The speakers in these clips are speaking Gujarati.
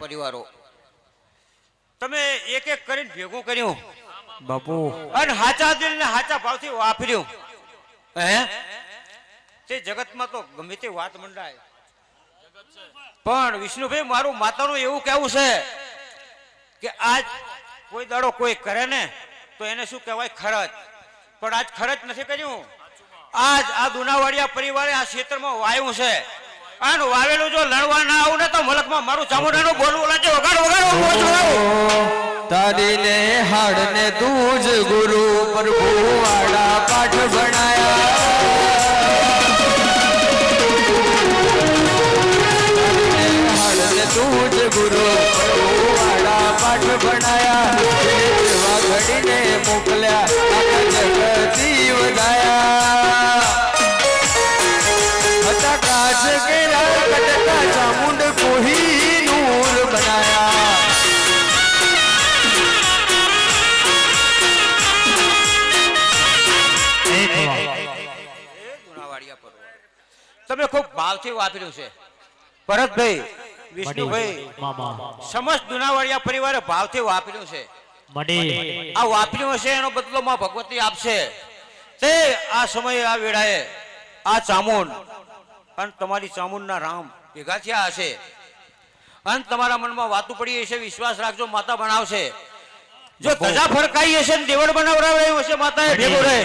પરિવારો તમે એક એક કરીને ભેગું કર્યું બાપુ અને હાચા દિલ ને હાચા ભાવથી વાપર્યું હે તે જગતમાં તો ગમે તે વાત મંડાય પણ વિષ્ણુભાઈ મારું માતાનું એવું કહેવું છે કે આજ કોઈ દાડો કોઈ કરે ને તો એને શું કહેવાય ખર્ચ પણ આજ ખર્ચ નથી કર્યું આજ આ દુનાવાડિયા પરિવારે આ ક્ષેત્રમાં વાવ્યું છે અને વાવેલું જો લણવા ના આવું ને તો મલકમાં મારું ચામુંડાનું બોલવું લાગે વગાડો તારી ને હાડ ને તું જ ગુરુ પ્રભુ વાળા પાઠ ભણાયા તું જ ગુરુ વાળા પાઠ ભણાયા ઘડીને મોકલ્યા જગતી વધાયા હતા કાચ કેરા કટકા ચામુંડ કોહી નૂર બનાયા તમે ખૂબ ભાવથી વાપર્યું છે ભરતભાઈ વિષ્ણુભાઈ સમસ્ત દુનાવાડિયા પરિવારે ભાવથી વાપર્યું છે આ વાપર્યું હશે એનો બદલો માં ભગવતી આપશે તે આ સમયે આ વેળાએ આ ચામુંડ અને તમારી ચામુંડના રામ ભેગા થયા હશે અને તમારા મનમાં વાતું પડી હશે વિશ્વાસ રાખજો માતા બનાવશે જો ધજા ફરકાઈ હશે ને દેવળ બનાવરાવ્યું હશે માતાએ ભેગો રહે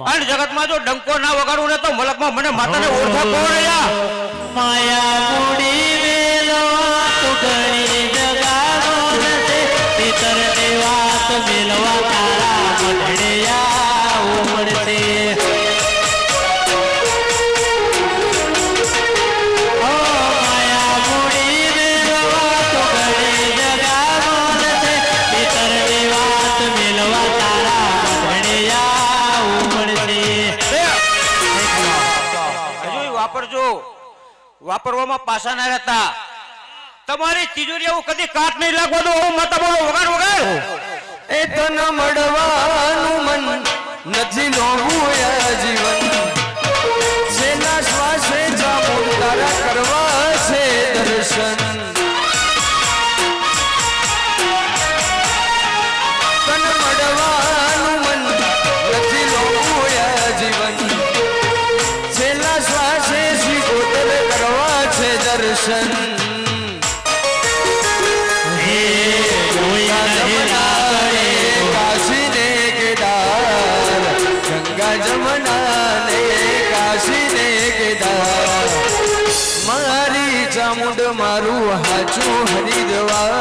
અને જગતમાં જો ડંકો ના વગાડવું ને તો મલકમાં મને માતાને ઓળખા કોણ રહ્યા માયા મૂડી મેલવા તુગણી જગાનો જશે પિતર ની વાત મેલવા તારા મઢડિયા ઉમળશે ઓ માયા મૂડી મેલવા તુગણી જગાનો જશે પિતર ની વાત મેલવા તારા મઢડિયા ઉમળશે હજુ વાપરજો વાપરવામાં પાછા ના રહેતા તમારી તિજોરી એવું કદી કાટ નહીં લાગવા દો હું માતા બોલો વગાડ વગાડ એ તો ન મળવાનું મન નથી લોભું જીવન સેના શ્વાસે જામું તારા કરવા છે દર્શન તન મળવાનું મન નથી લોભું જીવન સેના શ્વાસે શ્રીગોતર કરવા છે દર્શન કાશી ને કેદાર ગંગા જમના ને કાશી ને કેદાર મારી ચામુંડ મારું હાચું હરિદ્વાર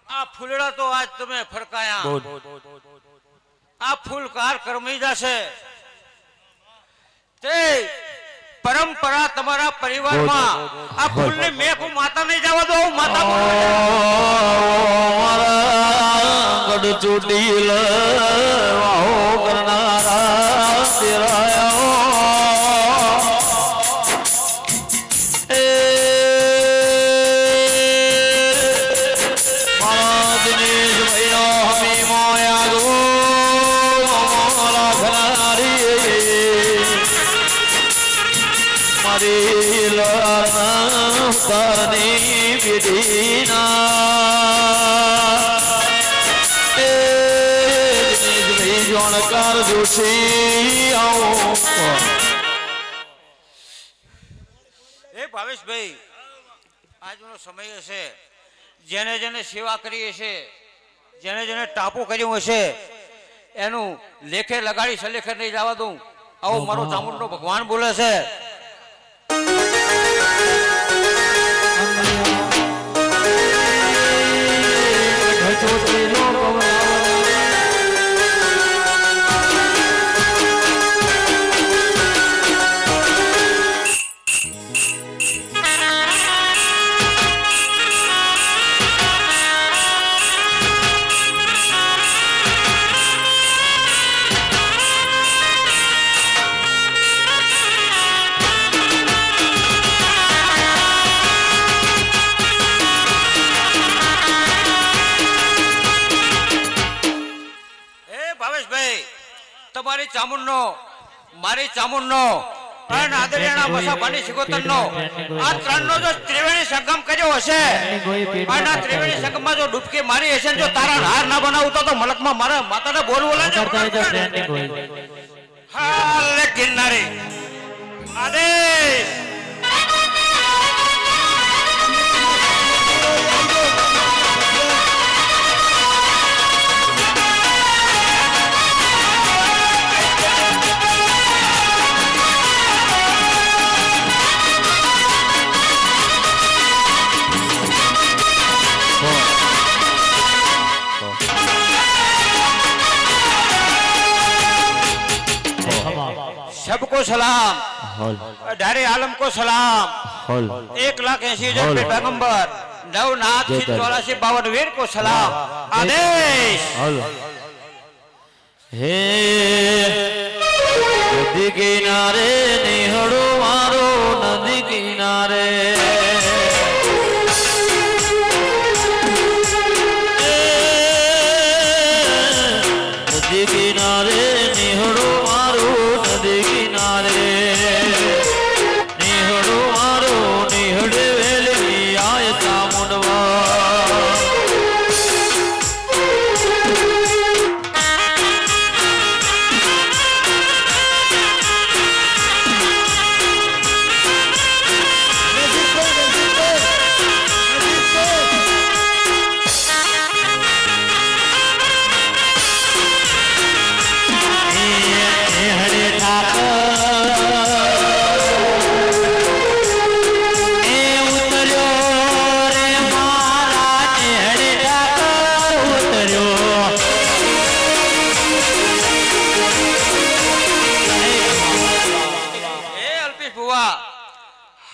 આ ફૂલડા તો આજ તમે ફરકાયા આ ફૂલકાર કરમી જશે તે પરંપરા તમારા પરિવારમાં આ ફૂલને મેં માતા નહીં જવા દો માતા મારા ગઢ ચૂટીલ વાહો કરનારા તેરાયો મારા દિનેશ ભાઈનો હમી મોયા ગો મારી લરના તારની વિધિના જોણકાર જોશી આવો એ ભાવેશભાઈ આજનો સમય હશે જેને જેને સેવા કરી હશે જેને જેને ટાપુ કર્યું હશે એનું લેખે લગાડી સલેખે નહીં જવા દઉં આવો મારો ચામુંડનો ભગવાન બોલે છે મારી ચામુંડનો અને આદરિયાના મસાભાની સિકોતરનો આ ત્રણનો જો ત્રિવેણી સંગમ કર્યો હશે અને આ ત્રિવેણી સંગમમાં જો ડૂબકી મારી હશે ને જો તારા હાર ના બનાવતો તો મલકમાં મારા માતાને બોલવું લાગે હાલે કિન્નારી આદેશ सबको सलाम डारे आलम को सलाम 1,80,000 पे पैगंबर नवनाथ 8452 वीर को सलाम आदेश हे नदी किनारे निहड़ो मारो नदी किनारे नदी किनारे निहड़ो मारो नदी किनारे निहड़ो मारो निहड़े वेली आय चामुंडवा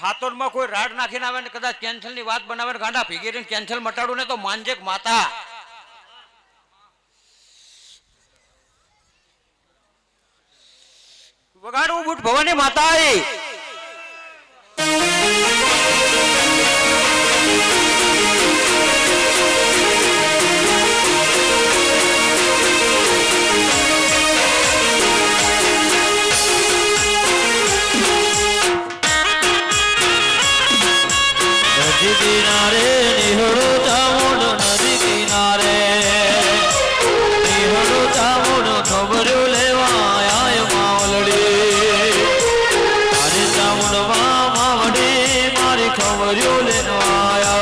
હાથોડમાં કોઈ રાડ નાખીને આવે ને કદાચ કેન્સલ ની વાત બનાવે ગાંડા ભીગીરીને કેન્સલ મટાડું ને તો માનજે માતા વગાડવું બુટ ભવાની માતા આવી नदी किनारे निहड़ो चामुंड नदी किनारे निहड़ो चामुंड खबरो लेवा आय मावलड़ी मारी चामुंड मावड़ी मारी खबरो लेनो आया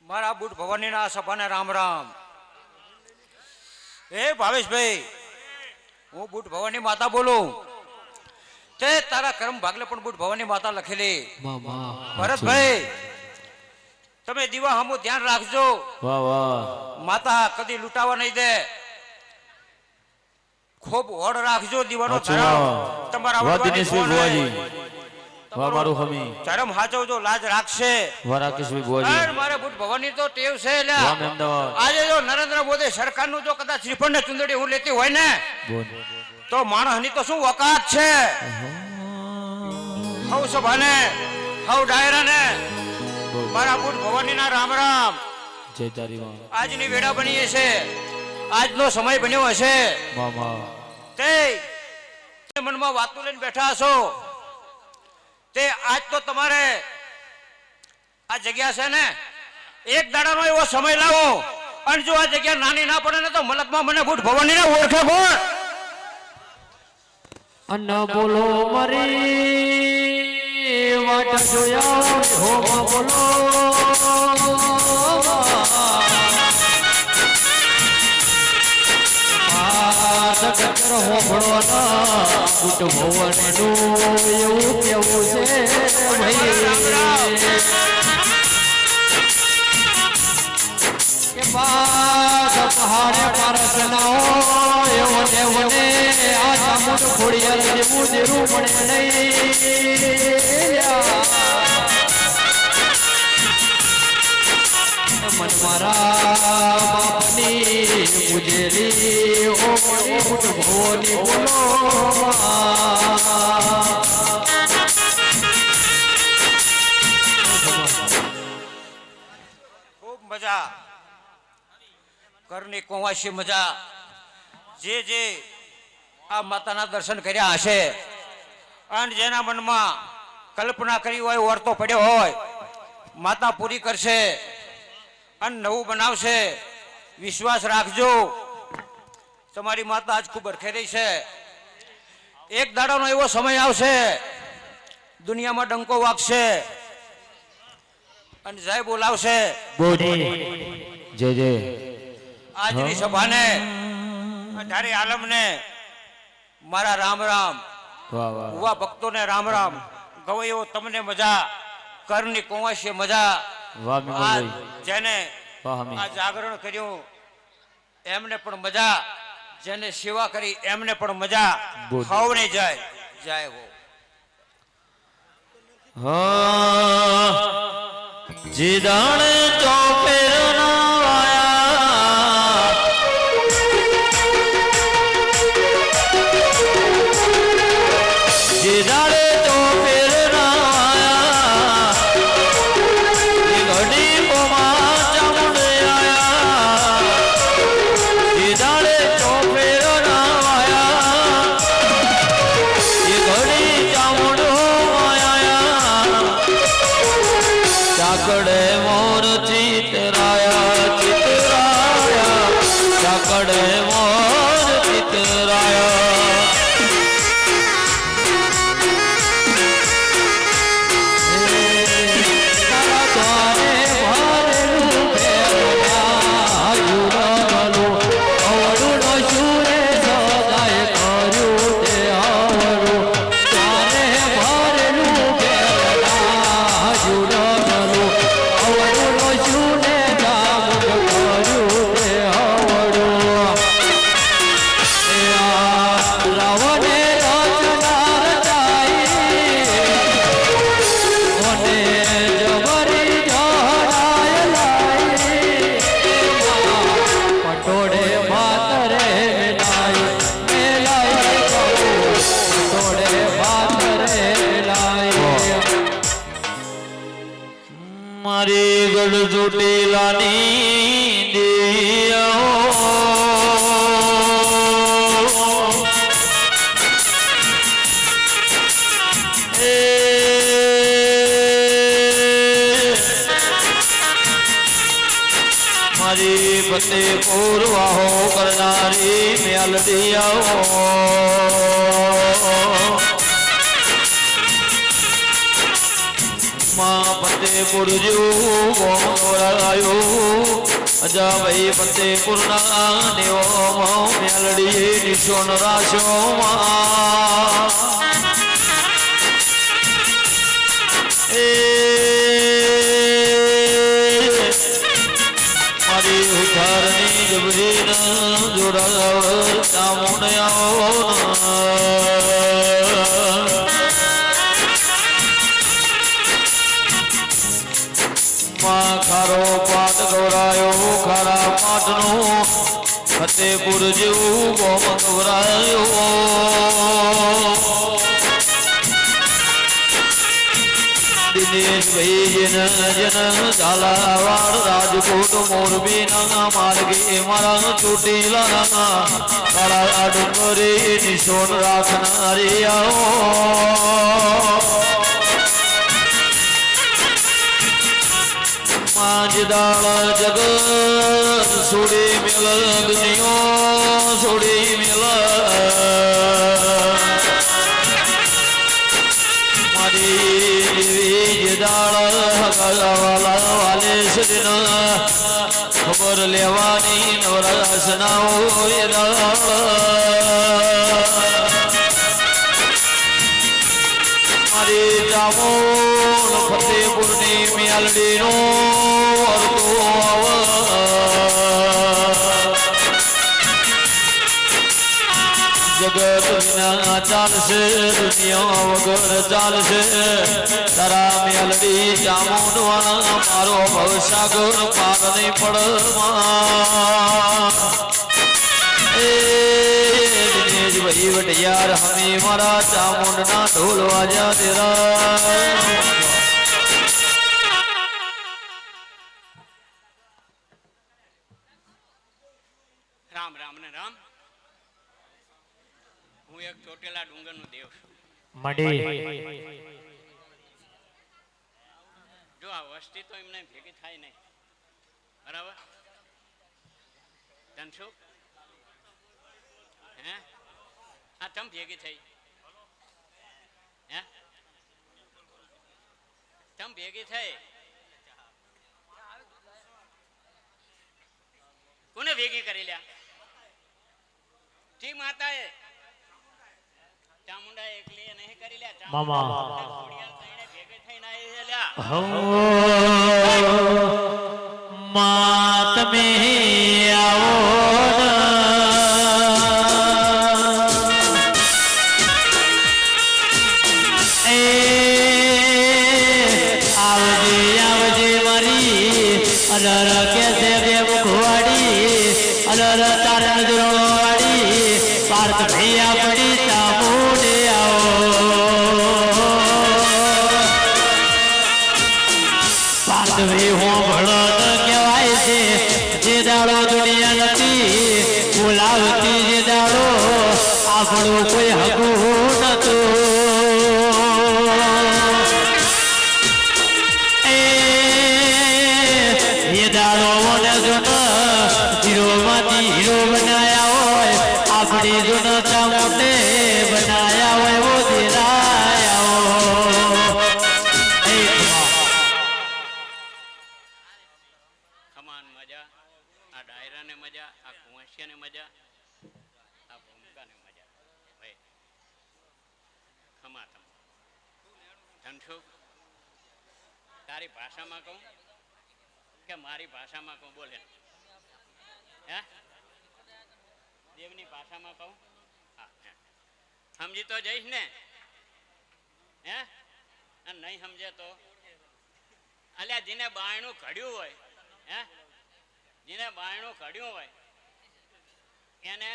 મારા બુટ ભવાનીના સભાને રામ રામ એ ભાવેશભાઈ હું બુટ ભવાની માતા બોલું તે તારા કર્મ ભાગલે પણ બુટ ભવાની માતા લખેલી ભરતભાઈ તમે દીવા હમું ધ્યાન રાખજો વાહ વાહ માતા કદી લૂંટાવા નહીં દે ખૂબ હોડ રાખજો દીવાનો તમારા વાહ મારું હમી ચરમ હાચવજો લાજ રાખશે વાહ રાકેશભાઈ બુવાજી મારે બુટ ભવાની તો ટેવ છે આજે જો નરેન્દ્ર મોદી સરકારનું જો કદાચ શ્રીફળ ને ચુંદડી હું લેતી હોય ને તો માણસની તો શું વકાત છે હવ સભાને હવ ડાયરાને મારા બુટ ભવાનીના રામ રામ જય તારી માં આજની વેળા બની છે આજનો સમય બન્યો હશે તે મનમાં વાતો લઈને બેઠા હશો તે આજ તો તમારે આ જગ્યા છે ને એક દાડાનો એવો સમય લાવો અને જો આ જગ્યા નાની ના પડે ને તો મલકમાં મને બુટ ભવાની ને ઓળખે કોણ અન બોલો મરી વાટ જોયા હો બોલો સકર હોબળો ના કુટ ભવન નું એવું કેવું છે ભાઈ કે પાસ પહાડે પારસ ના હોય એવો ને આ ચામુંડ ખોડિયાર જેવું દેરું મળે નહીં મન મારા બાપની પૂજેલી ઓ કુટ ભવની બોલો ખૂબ મજા ઘરની કુંવાસી મજા જે આ માતાના દર્શન કર્યા હશે અને જેના મનમાં કલ્પના કરી હોય વર્તો પડ્યો હોય માતા પૂરી કરશે અને નવું બનાવશે વિશ્વાસ રાખજો તમારી માતા આજ ખૂબ અરખે રહી છે એક દાડાનો એવો સમય આવશે દુનિયામાં ડંકો વાગશે અને જય બોલાવશે જય જય આજની સભાને અઢારે આલમને મારા રામ રામ ઉવા ભક્તોને રામ રામ ગવૈયો તમને મજા કરની કુંવાસી મજા જેને આ જાગરણ કર્યું એમને પણ મજા જેને સેવા કરી એમને પણ મજા ખાવને જાય જાય હો જીદાણે ચોપેર જીદાડે ચોપેર ઘડી બોમા ચામુંડ આયા જીદાડે ચોપેર ઘડી ચામુંડ આયા ચાકડે મોર ચિતરાયા ચાકડે મોર ચિતરાયા મારી ગઢ ચોટીલાની મારી ફતેપુર વાહો કરનારી મેલડીયાઓ ફતેપુર જેવું ગોમરાયું અજા ભાઈ ફતેપુર ના દેવો મેલડી નિશોન રાશો મારી ઉધારની જબરી જોડાવર ચામુંડ આવો ખારો પાટ ગવરાયો ખારા પાટનો ફતેપુર જેવું ગોમ ગવરાયો દિનેશભાઈ જન ઝાલાવાડ રાજકોટ મોરબી ના માર્ગે મારા ચોટીલા કાળા ડુંગરે નિશોન રાખનારી આવો માજદાળ જગત છોડી મેલ દુનિયો છોડી મેલ મારી વગર લેવાની નવરસ ના હોય રળ મારી જામોલ ફતેપુરની મેલડી નો જગત વિના ચાલશે દુનિયા વગર ચાલશે તારા મેલડી ચામુંડવાના મારો ભવસાગર પાર નહીં પડમાં ભાઈ વટિયાર હમી મારા ચામુંડના ઢોલ વાજ્યા તેરા રામ રામ ને રામ. હું એક ચોટેલા ડુંગર નું દેવ છું. જો આ વસ્તી તો એમને ભેગી થાય નહીં, બરાબર? ધનસુ હે આ તમ ભેગી થઈ હે તમ ભેગી થઈ કોને ભેગી કરી લ્યા? ઠીક માતાએ ચામુંડા એકલી નહીં કરી લ્યા. મામા ભેગી થઈને આવી લ્યા. માં તમે આવો આવજે મારી અલર કે છે બે મુખવાડી અલર તાર નજરો વાડી પાર્થ ભૈયા પડી ચામુંડે આવો પાર્થ ભાઈ હું ભણો કહેવાય છે જે દાડો દુનિયા નથી બોલાવતી જે દાડો આપણું કોઈ હકું નતું હીરો બનાયા હોય આપણી જુનતા મોટે બનાયા હોય વો ખમાન મજા, આ ડાયરા ને મજા, આ કુંવસિયા ને મજા, આ ભૂમિકા ને મજા. ભાઈ ખમા તમ ધનસુ તારી ભાષામાં કહું કે મારી ભાષામાં કહું? બોલે હે દેવની ભાષામાં કહું? હા સમજી તો જઈશ ને? હે અને નહીં સમજે તો અલ્યા જેને બાયણું ઘડ્યું હોય, હે જેને બાયણું ઘડ્યું હોય એને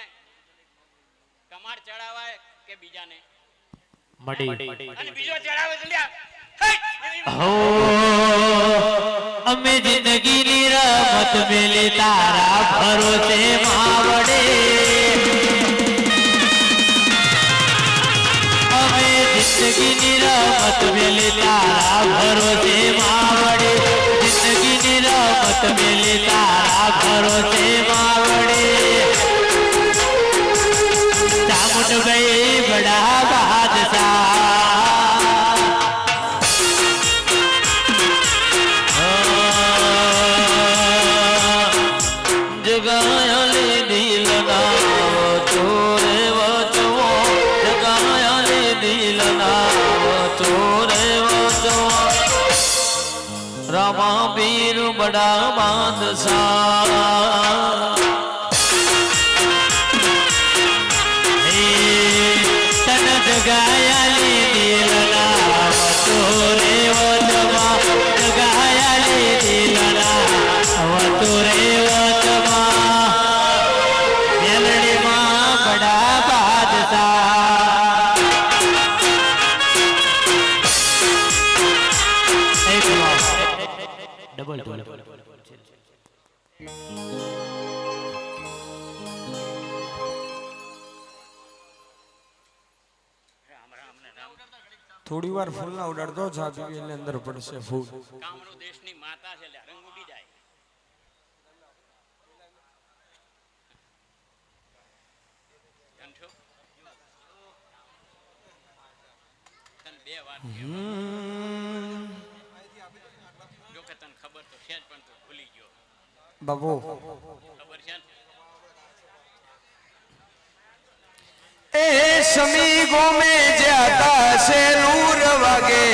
કમાડ ચડાવાય કે બીજાને? અને બીજો ચડાવે તો લ્યા અમે જિંદગી ની રમત મેલી તારા ભરોસે માવડે અમે જિંદગી ની રમત મેલી તારા ભરોસે માવડે જિંદગી ની રમત મેલી તારા ભરોસે માવડે ચામુંડ ભાઈ બડા બાદશાહ જગાયલી દિલ નાવ ચોરે વચવો જગાયલી દિલ નાવ ચોરે વચવો રામા પીર બડા બાદશાહ તન જગાયલી દિલ નાવ ચોરે વચવા જગાયલી દિલ નાવ ચોરે થોડી વાર ફૂલ ના ઉડાડતો ચા પીવી એટલે અંદર પડશે ફૂલ. કામરૂ દેશની માતા છે એટલે રંગ ઉડી જાય. તને બે વાત જો કે તને ખબર તો છે જ પણ તું ભૂલી ગયો. બાબુ ખબર છે ને? એ સમી ગોમે જાતા છે નૂર વાગે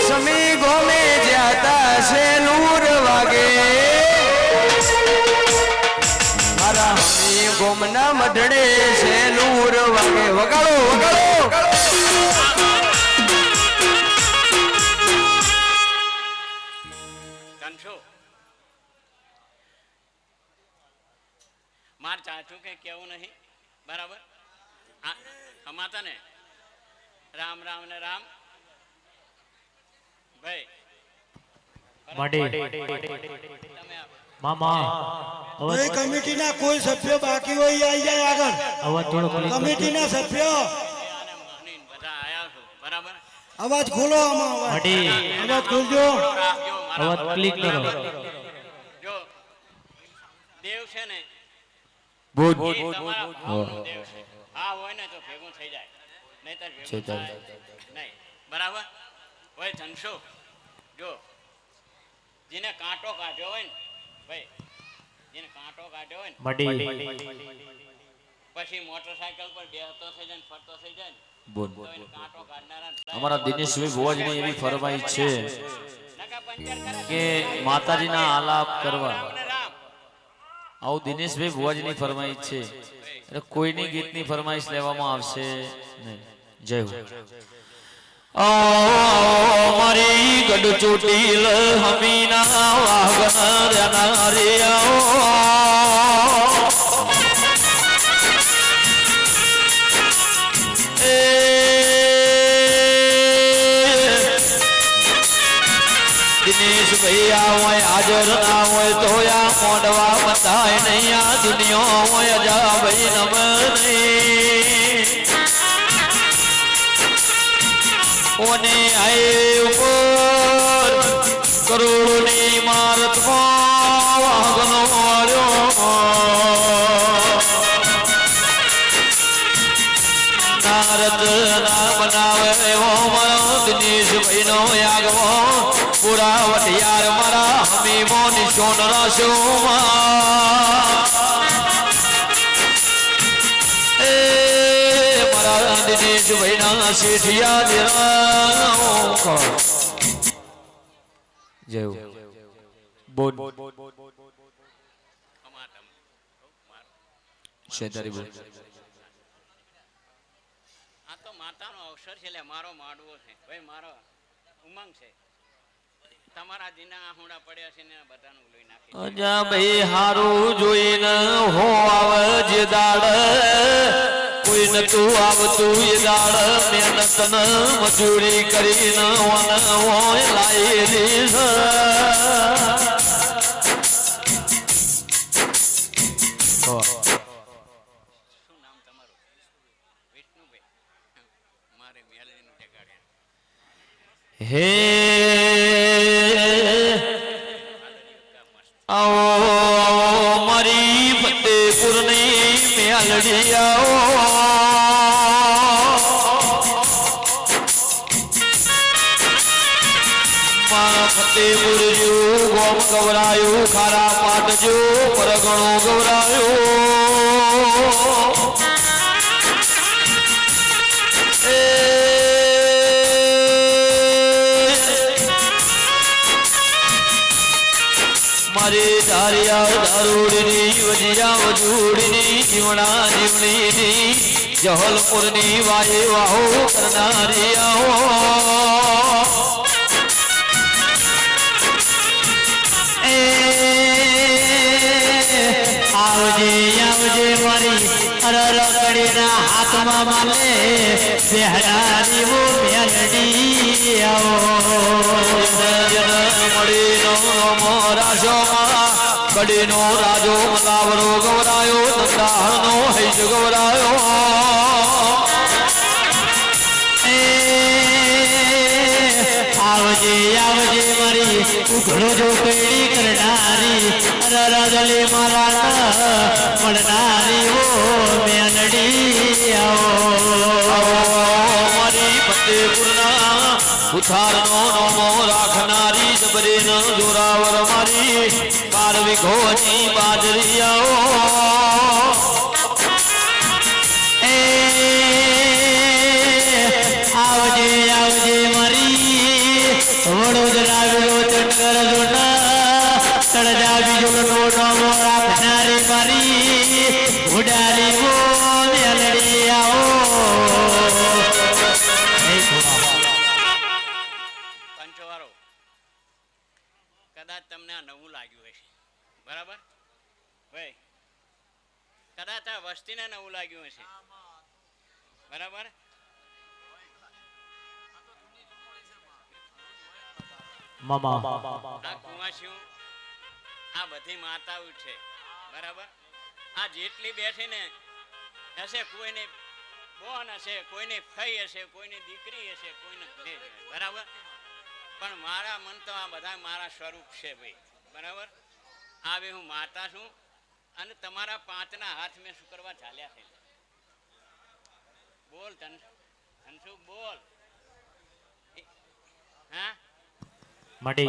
સમી ગોમે જાતા છે નૂર વાગે મારા હમી ગોમના મઢડે છે નૂર વાગે વગાડો વગાડો કંઠો માર ચાચું કે કેવું નહીં બરાબર અમાતા ને રામ રામ ને રામ ભાઈ મડી તમે મામા એ કમિટીના કોઈ સભ્યો બાકી હોય એ આવી જાય આગળ અવાજ થોડો કમિટીના સભ્યો અને માનીને બધા આયા છો બરાબર અવાજ ખોલો આમાં અવાજ મડી અવાજ ખોલજો રાખજો મારા અવાજ ક્લિક કરો જો દેવ છે ને ભૂત એ તમારા ભાવનો દેવ છે હા હોય ને તો ભેગું થઈ જાય નહીતર ભેગું થાય નહીં બરાબર હોય ધનશો જો જેને કાંટો કાઢ્યો હોય ને ભાઈ જેને કાંટો કાઢ્યો હોય ને મડી પછી મોટરસાયકલ પર બેસતો થઈ જાય ને ફરતો થઈ જાય ને બોલ તો એને કાંટો કાઢનારાને અમારા દિનેશભાઈ ભુવાજીની એવી ફરમાઈશ છે નકા પંચર કરે કે માતાજીના આલાપ કરવા રામ ને રામ આવું દિનેશભાઈ ભુવાજીની ફરમાઈશ છે એટલે કોઈની ગીતની ફરમાઈશ લેવામાં આવશે નહીં જય હો મારી ગઢ ચોટીલ હમીના વાગના રે દિનેશ ભૈયા હોય હાજર ના હોય તો આ મોડવા બતાય નહીં આ દુનિયા હોય જા ભાઈ નમને ઓને આય ઉપર કરોડોની ઇમારતમાં વાગનો વાળ્યો નારદ ના બનાવે એવો મારો દિનેશભાઈ નો યાગવો પૂરા વટિયાર મારા હમીમો નિશોન રાશોમાં મારા દિનેશભાઈ ના શેઠિયા દેરાઓ જય હો બોલ અમાતમ શેતારી બોલ આ તો માતાનો અવસર છે એટલે મારો માડવો છે ભાઈ મારો ઉમંગ છે તમારા જીના આહુડા પડ્યા છે ને બધાનું લઈ નાખી અજા ભાઈ હારું જોઈને હો આવજે દાડ કોઈ નતું આવતું એ દાડ મહેનત ન મજૂરી કરીને વન હોય લાયેલી શું નામ તમારું વિષ્ણુભાઈ મારે મેલડીનું ઠેકાડે હે આવો મારી ફતેપુરની મેલડી આવો માં ફતેપુર જેવું ગોમ ગવરાયું ખારા પાટ જેવું પરગણું ગવરાયું મારી ધારિયા દારૂડની વજિયા વજૂડની જીવણા જીવણીની જહલપુરની વાહે વાહો કરનારી આવો આવજે આવજે મારી રકડીના હાથમાં માલે બેહરાની વો મેલડી આવો મળીનો મોરાશોમાં કડીનો રાજો મલાવરો ગવરાયો નંદાહનો હૈજ ગવરાયો આવજે આવજે મારી ઉઘડો જો પેડી કરનારી રરદલી મારા મળનારી ઓ મેલડી આવો મારી ફતેપુરના ઉથારનો નમો રાખનારી જબરીનો જોરાવર મારી 12 વીઘોની બાજરી આવો એ આવજે આવજે મારી વડોદરા વિરોચંકર જોના તળજા બીજો નોનો રાખનારી મારી ઉડારી ઓ મેલડી આવો પંચવારો કદાચ તમને આ નવું લાગ્યું હશે બરાબર ભાઈ કદાચ આ વસ્તીને નવું લાગ્યું હશે બરાબર મામા આ કુંવાસીઓ આ બધી માતાઓ છે બરાબર આ જેટલી બેઠીને હશે કોઈને બોન હશે કોઈને ફઈ હશે કોઈની દીકરી હશે કોઈને ઘરે બરાબર પણ મારા મન તો આ બધા મારા સ્વરૂપ છે ભાઈ બરાબર આવે હું માતા છું અને તમારા પાંચના હાથ મેં શું કરવા ચાલ્યા છે બોલ ધનસુ બોલ હા મડી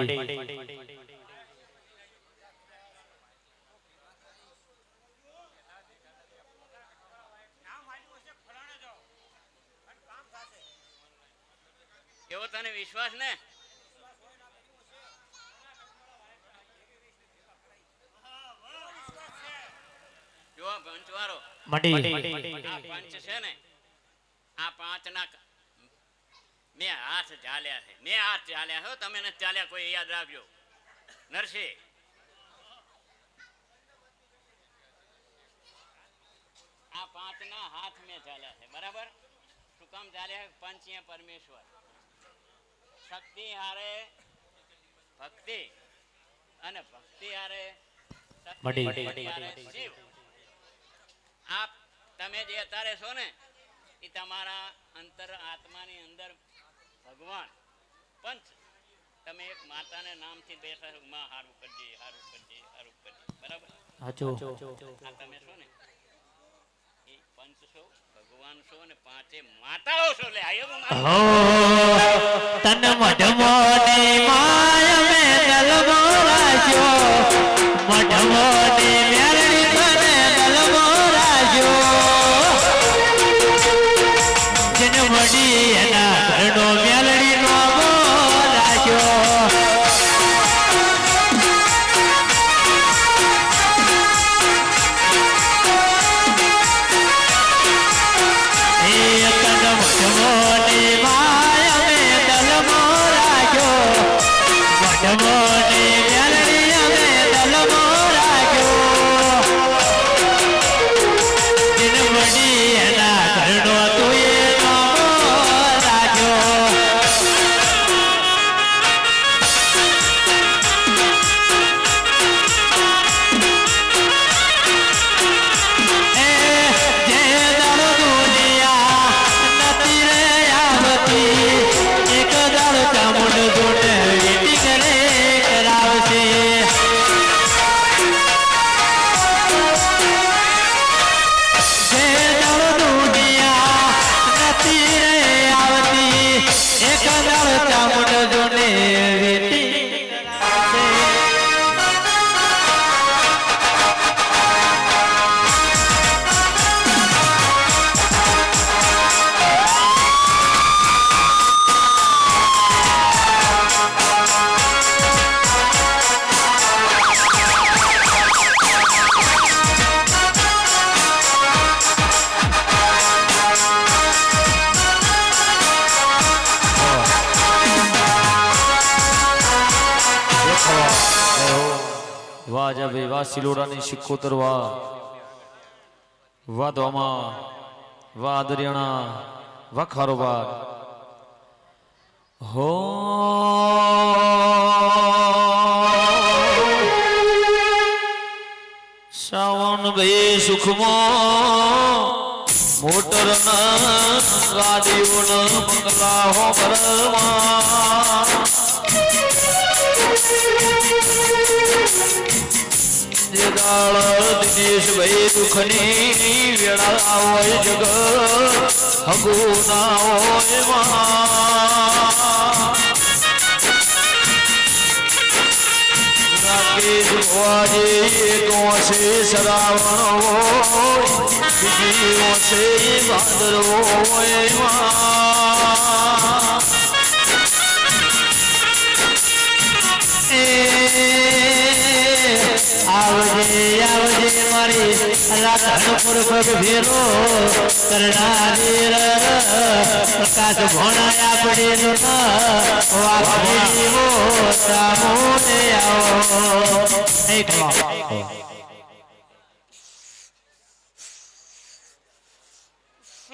એવો તને વિશ્વાસ ને જો પંચવારો મડી આ પંચ છે ને આ પાંચના મેં હાથ ચાલ્યા છે મેં હાથ ચાલ્યા હો તમે નથી ચાલ્યા કોઈ યાદ રાખજો નરસિંહ આ પાંચના હાથ મેં ચાલ્યા છે બરાબર શું કામ ચાલ્યા પંચીય પરમેશ્વર શક્તિ હારે ભક્તિ અને ભક્તિ હારે શિવ આપ તમે જે અત્યારે છો ને એ તમારા અંતર આત્માની અંદર ભગવાન પંચ તમે એક માતાને નામથી બેઠા છો માં હારું કરજે હારું કરજે હારું કરજે બરાબર હાચો આ તમે છો ને એ પંચ છો ભગવાન છો અને પાંચે માતાઓ છો લે આયો હો તન મઢમોની માય મે દલમો રાખ્યો મઢમોની મેરડી તને દલમો રાખ્યો જેને મડી એના ઘરનો મેલડી નો રાખ્યો મઢમોની માય મે દલમો રાખ્યો મઢમોની મેલડી અમે દલમો રાખ્યો દિન મડી એના ઘરનો તુએ નામો રાખ્યો વાહ જા ભાઈ વાહ સિલોડાની સિક્કોતર વાહ વાહ ધોમા વાહ દરિયાણા વાહ ખારોબાર હો શ્રાવણ ભાઈ સુખમાં મોટર ના ગાડીઓ ના મંગલા હો બરમાં દિનેશ ભાઈ દુઃખની વેળા હોય જગ હગુ ના હોય રાકેશ ભુવાજી એક ઓછે શ્રાવણ હોય બીજી ઓછે ભાદરવો હોય આવજે આવજે મારી રાધનપુર પગ ભેરો કરનારી પ્રકાશ ભોણાયા પડે નો વાઘી વો સામોને આવો એક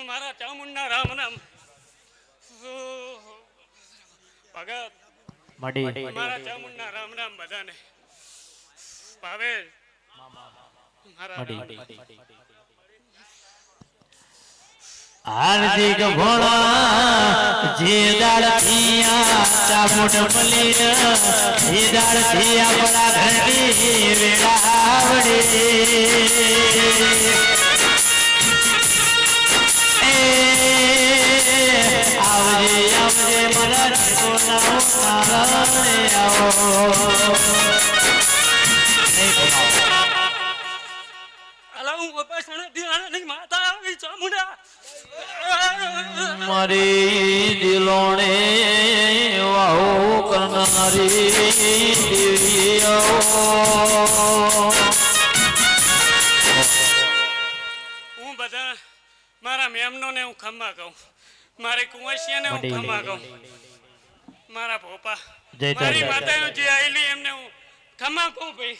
મારા ચામુંડા રામ રામ ભગત મારા ચામુંડા રામ રામ બધાને ભાવે હાર્દિક ભોળા જે દાળ થિયા ચામુંડ મલીન જે દાળ થિયા બડા ઘરની વેળાવડે આવજે આવજે મારા સોના આવો અલા હું બપાસણ ધ્યાન નહીં માતા આવી ચામુંડા મારી દિલોણે વાહો કરનારી દેવીઓ હું બધા મારા મેમનો ને હું ખમ્મા કહું મારે કુંવરસિયાને હું ખમ્મા કહું મારા ભોપા મારી માતાનો જે આયેલી એમને હું ખમ્મા કહું ભાઈ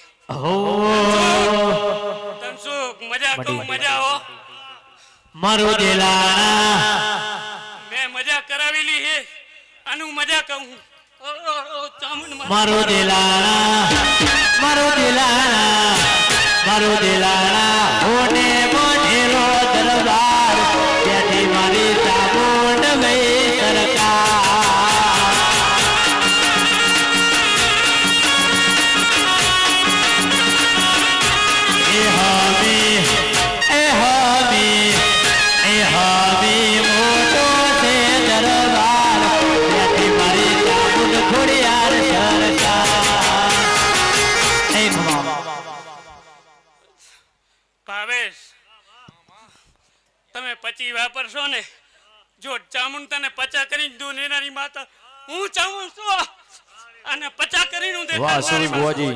તમ શું મજા કહું મજા હો મારું દિલાણા મેં મજા કરાવેલી હે અને હું મજા કહું મારું દિલાણા મારું દિલાણા મારું દિલાણા હોને મોઢેલો દરબાર ત્યાંથી મારી ચામુંડ ગઈ ભાવેશ તમે પચી વાપરશો ને જો ચામુંડ તને પચા કરીને દઉં ને એનારી માતા હું ચામુંડ છું અને પચા કરીને હું વાહ સુરી ભુવાજી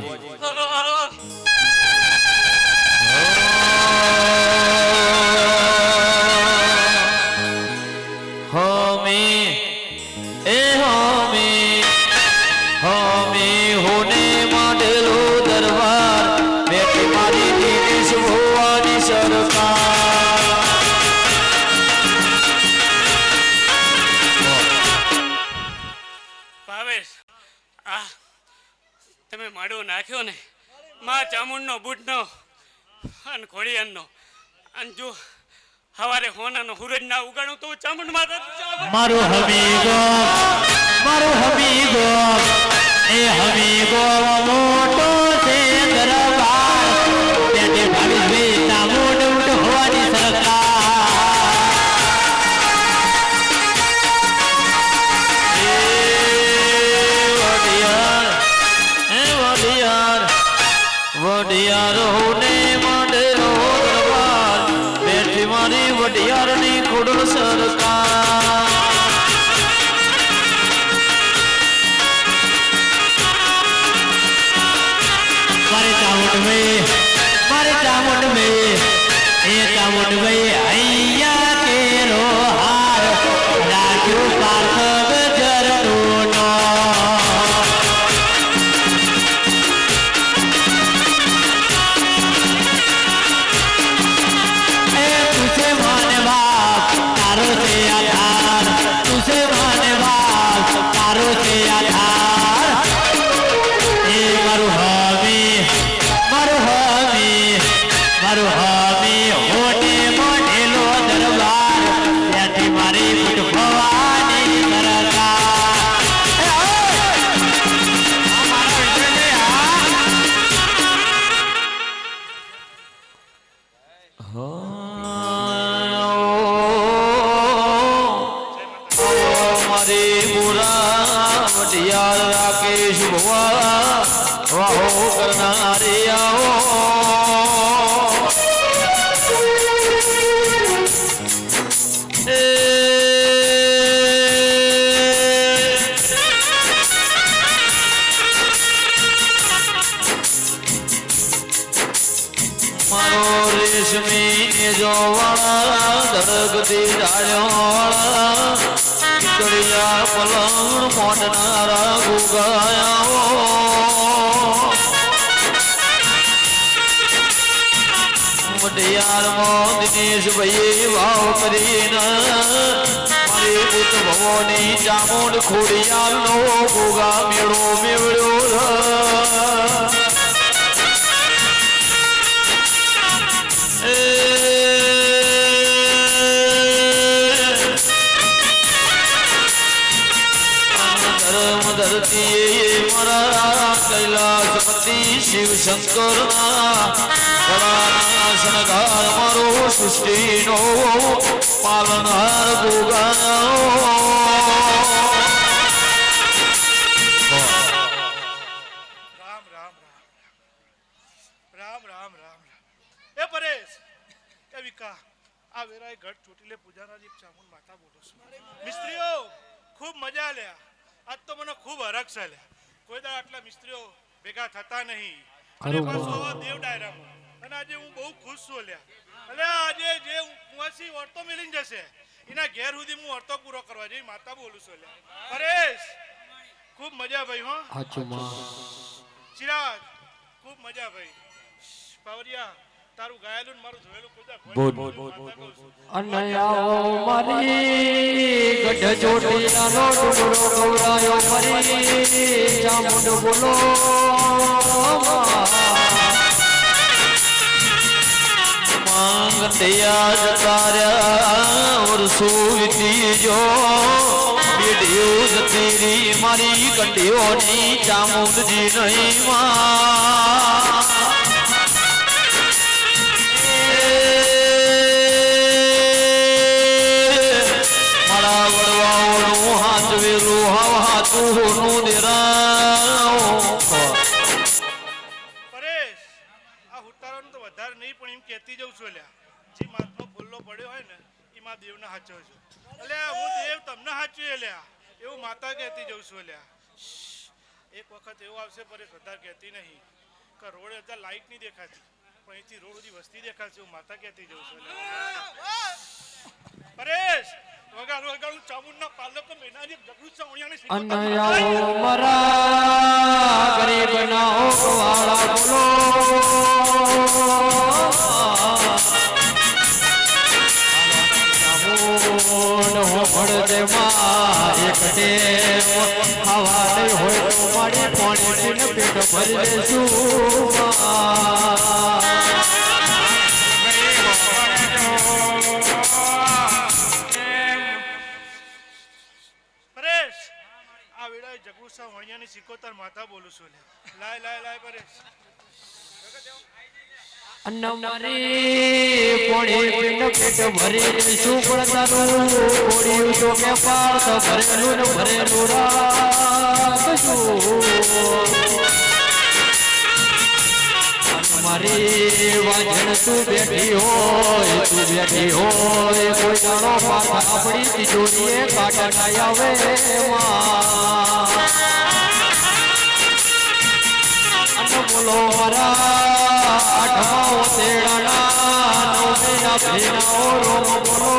હોને માંડેલો દરબાર બેટી મારી દિનેશ ભુવાની સરકાર ભાવેશ આ તમે માડો નાખ્યો ને માં ચામુંડનો બૂટનો અને ઘોડિયાનો અને જો હવારે હોનાનો હુરજ ના ઉગાડું તો ચામુંડ માતા મારું હમીગો એ હમીગો મોટો છે દરબાર પેટે ભાવીશ ભાઈ ચામુંડ ઉઠ હોવાની વડિયાર હોને માંડેલો દરબાર બેઠી મારી વડિયારની ખોડલ સરકાર मारे चामुंड में ए चामुंड में अय्या केरो हार राजू पार्थ जरनो नो ए तुझे माने बाप तारो से आधार तुझे माने बाप तारो से आधार ए मारू हमी होने मोढेलो दरबार ત્યાંથી મારી બુટ ભવાની મારી બુરા વડિયાર રાકેશ ભુવા વાહો કરનારે આવો મારો રેશમી ને જોવાળા ધડકતી ડાળ્યો કડિયા પલંગ મોટનારા ગુગાયા મટિયારમાં દિનેશ ભાઈ ભાવ કરીને મારી પુત ભવોની ચામુંડ ખોડિયાલનો ગુગા મેળો મેળ્યો ધરતી મારા કૈલાસપતિ શિવ શંકરના કળાના શણગાર મારો સૃષ્ટિનો પાલનહાર રામ રામ રામ એ પરેશ એ વિકા આ વેરાય ઘટ ચોટીલે પૂજાના એક ચામુંડ માતા બોલો છું મિસ્ત્રીઓ ખૂબ મજા લ્યા આજ તો મને ખૂબ હરખ છે લ્યા કોઈ દા આટલા મિસ્ત્રીઓ ભેગા થતા નહીં અને પાછો દેવ ડાયરામાં અને આજે હું બહુ ખુશ છું લ્યા એટલે આજે જે કુંવાસી વર્તો મિલીને જશે એના ઘેર સુધી હું વર્તો પૂરો કરવા જઈ માતા બોલું છું લ્યા પરેશ ખૂબ મજા ભાઈ હો ચિરાગ ખૂબ મજા ભાઈ પાવરિયા તારું ગાયેલું મારું જોયેલું અને આવો મારી ગઢ ચોટીલાનો ડુંગરો ગૌરાયો મરી ચામુંડ બોલો માંગટિયા જતાર્યા વર્ષો વીતી જો બેડીઓ જતી રી મારી કંડીઓની ચામુંડજી નહીં માં પરેશ આ હુટારાનું તો વધારે નહીં પણ એમ કહેતી જઉં છું લ્યા જે માથનો ફૂલ્લો પડ્યો હોય ને એ માં દેવને હાચવ છું એટલે હું દેવ તમને હાચવી લ્યા એવું માતા કહેતી જઉં છું લ્યા એક વખત એવું આવશે પરેશ વધારે કહેતી નહીં કે રોડ અત્યારે લાઈટ નહીં દેખાતી પણ અહીંથી રોડ સુધી વસ્તી દેખાશે એવું માતા કહેતી જઉં છું પરેશ વગાડું વગાડું ચામુંડના પાલકો મેનાની જગરૂ ચાવણિયાની અને આવો મારા ગરીબના વાળા બોલો એક ટેમ ખાવા નહીં હોય તો મારી પાણી પીને પેટ ભરી લેશું પરેશ આ વેળાએ જગુસા વણિયાની સિકોતર માતા બોલું છું લાય લાય લાય પરેશ અન્ન મારી પોણી પીને પેટ ભરી લેશું પણ તારું કોડિયું તો કે પાર્થ ભરેલું ને ભરેલું રાખશું મારી વાજણ તું બેઠી હોય કોઈ દાડો પાછા આપણી તિજોરીએ કાઢા ના આવે અને બોલો મારા આઠમા તેડાના નવમીના ભેનાઓ રોમ બોલો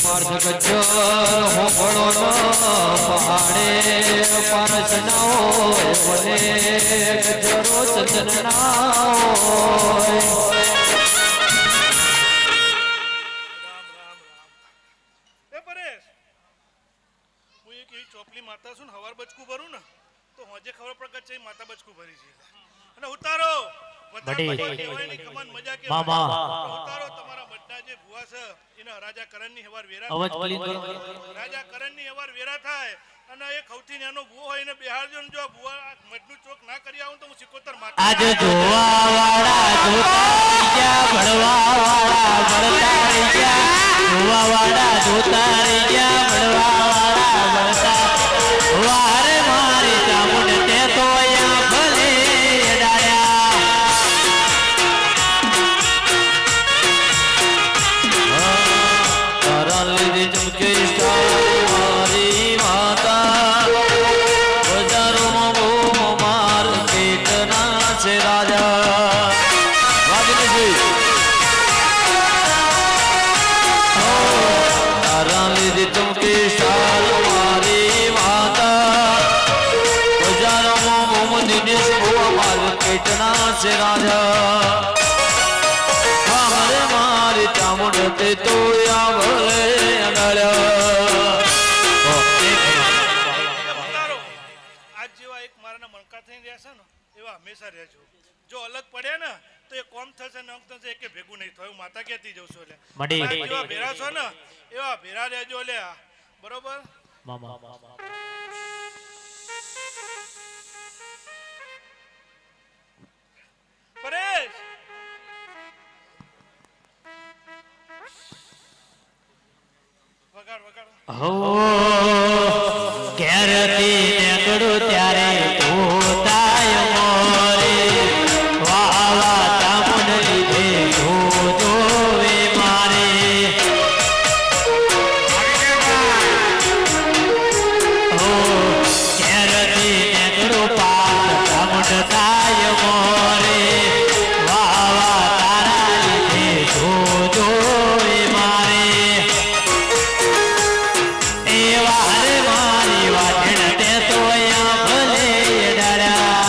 પાર્થ ગજ્જર હોબળો પહાડે પારસના હોય ગજરો ચંદનના હોય એ પરેશ હું એક એવી ચોપલી માતા છું ને હવાર બચકું ભરું ને તો હોજે ખબર પડે છે માતા બચકું ભરી છે અને ઉતારો ઉતારો તમારા બધા જે ભુવા છે એના રાજા કરણની હવાર વેરા રાજા કરણની હવાર વેરા થાય અને એક સૌથી નાનો ભુવો હોય એને બેહાડજો ને જો ભુવા મધનું ચોક ના કરી આવું તો હું સિકોતર માતા આજ જોવા વાળા ગયા ભણવા વાળા ભણતા રહી ગયા જોવા વાળા જોતા રહી ગયા ભણવા વાળા ભણતા વારે મારી ચામુંડ તે તો અહીંયા ભલે ડાળ્યા તારા લીધે ચમકે મારી માતા બજારોમાં બહુ માર્કેટના છે રાજા તારા લીધે ચમકે મારી માતા બજારોમાં બહુ દિનેશ બહુ માર્કેટના છે રાજા મારી ચામુંડ તે તો ભલે ઉતારો. આજ જેવા એક મારાના મણકા થઈને રહેશે ને એવા હંમેશા રહેજો. જો અલગ પડ્યા ને તો એ કોમ થશે ને અંક થશે એકે ભેગું નહીં થયું. માતા કહેતી જઉં છું એટલે મડી. આ જેવા ભેરા છો ને એવા ભેરા રહેજો લે. બરોબર. પરેશ વગાડ વગાડ. ઘેરથી નીકળું ત્યારે ધોતાય મોરે વાવા ચામુંડ લીધે ધોતો વે મારે ઘેરથી નીકળું પાક ચામુંડ થાય મોરે વાવા તારા લીધે ધોતો વે મારે વારે મારી વાટણ તે તો અહીંયા ભલે ડાળ્યા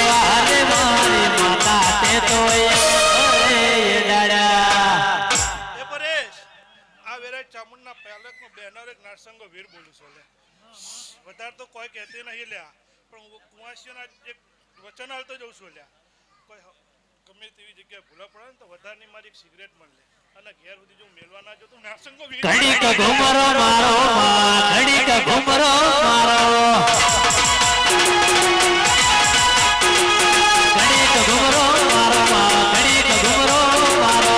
વારે મારી માતા તે તો અહીંયા ભલે ડાળ્યા. એ પરેશ આ વેરા ચામુંડના પહેલકનો બેનર એક નારસંગો વીર બોલું છું લે. વધારે તો કોઈ કહેતી નહીં લ્યા પણ કુંવાસીઓના એક વચન હાલતો જઉં છું લ્યા. કોઈ ગમે તેવી જગ્યાએ ભૂલા પડે ને તો વધારની મારી એક સિગરેટ મળ લે અને ઘેર સુધી જો મેલવા ના જતો નારસંગો વીર ઘડીક ઘુમરો મારો માં ઘડીક ઘુમરો મારો ઘડીક ઘુમરો મારો માં ઘડીક ઘુમરો મારો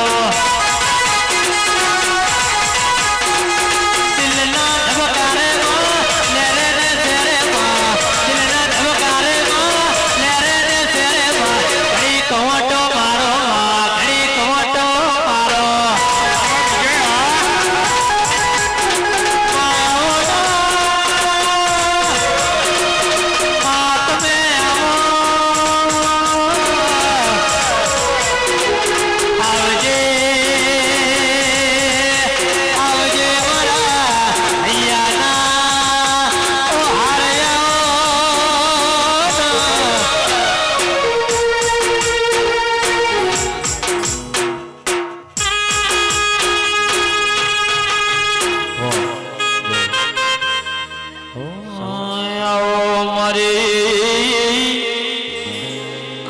દિલના ધબકારે માં લેરે રે તેરે માં દિલના ધબકારે માં લેરે રે તેરે માં ઘડીક વટો મારો માં ઘડીક વટો મારો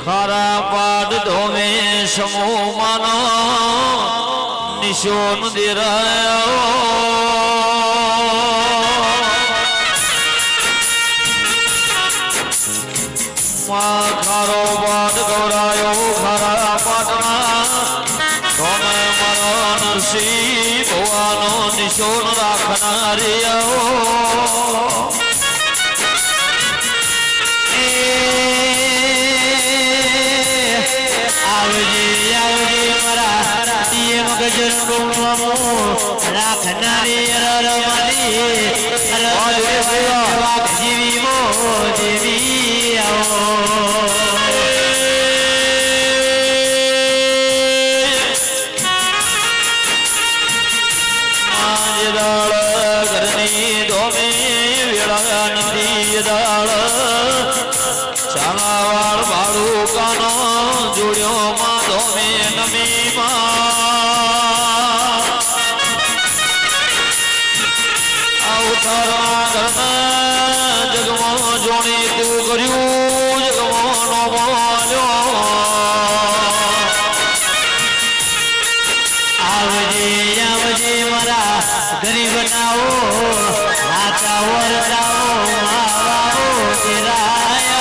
ખરા પાડ ધોમે સમૂહ માનો નિશોન દેરાયો માં ખારો પાડ ગૌરાયો ખરા પાટના ધોમે મારો નરસિંહ ભવાનો નિશોન રાખનારિયો આવજે આવજે મારા એમ ગજરનો મામો રાખનારી રરમાલી વાઘ જીવી મો દેવી આવો ઘરની ધોમે વેળા નથી દાળ ચાલાવાળ ભાડું કાનો જોડ્યો માં ધોમે નમી અવતારા ઘરના જગમાં જોણી તું કર્યું જગમાં નો બોલ્યો આવજે આવજે મારા ગરીબ નાઓ રાતા વરડાઓ માવાઓ તેરાયા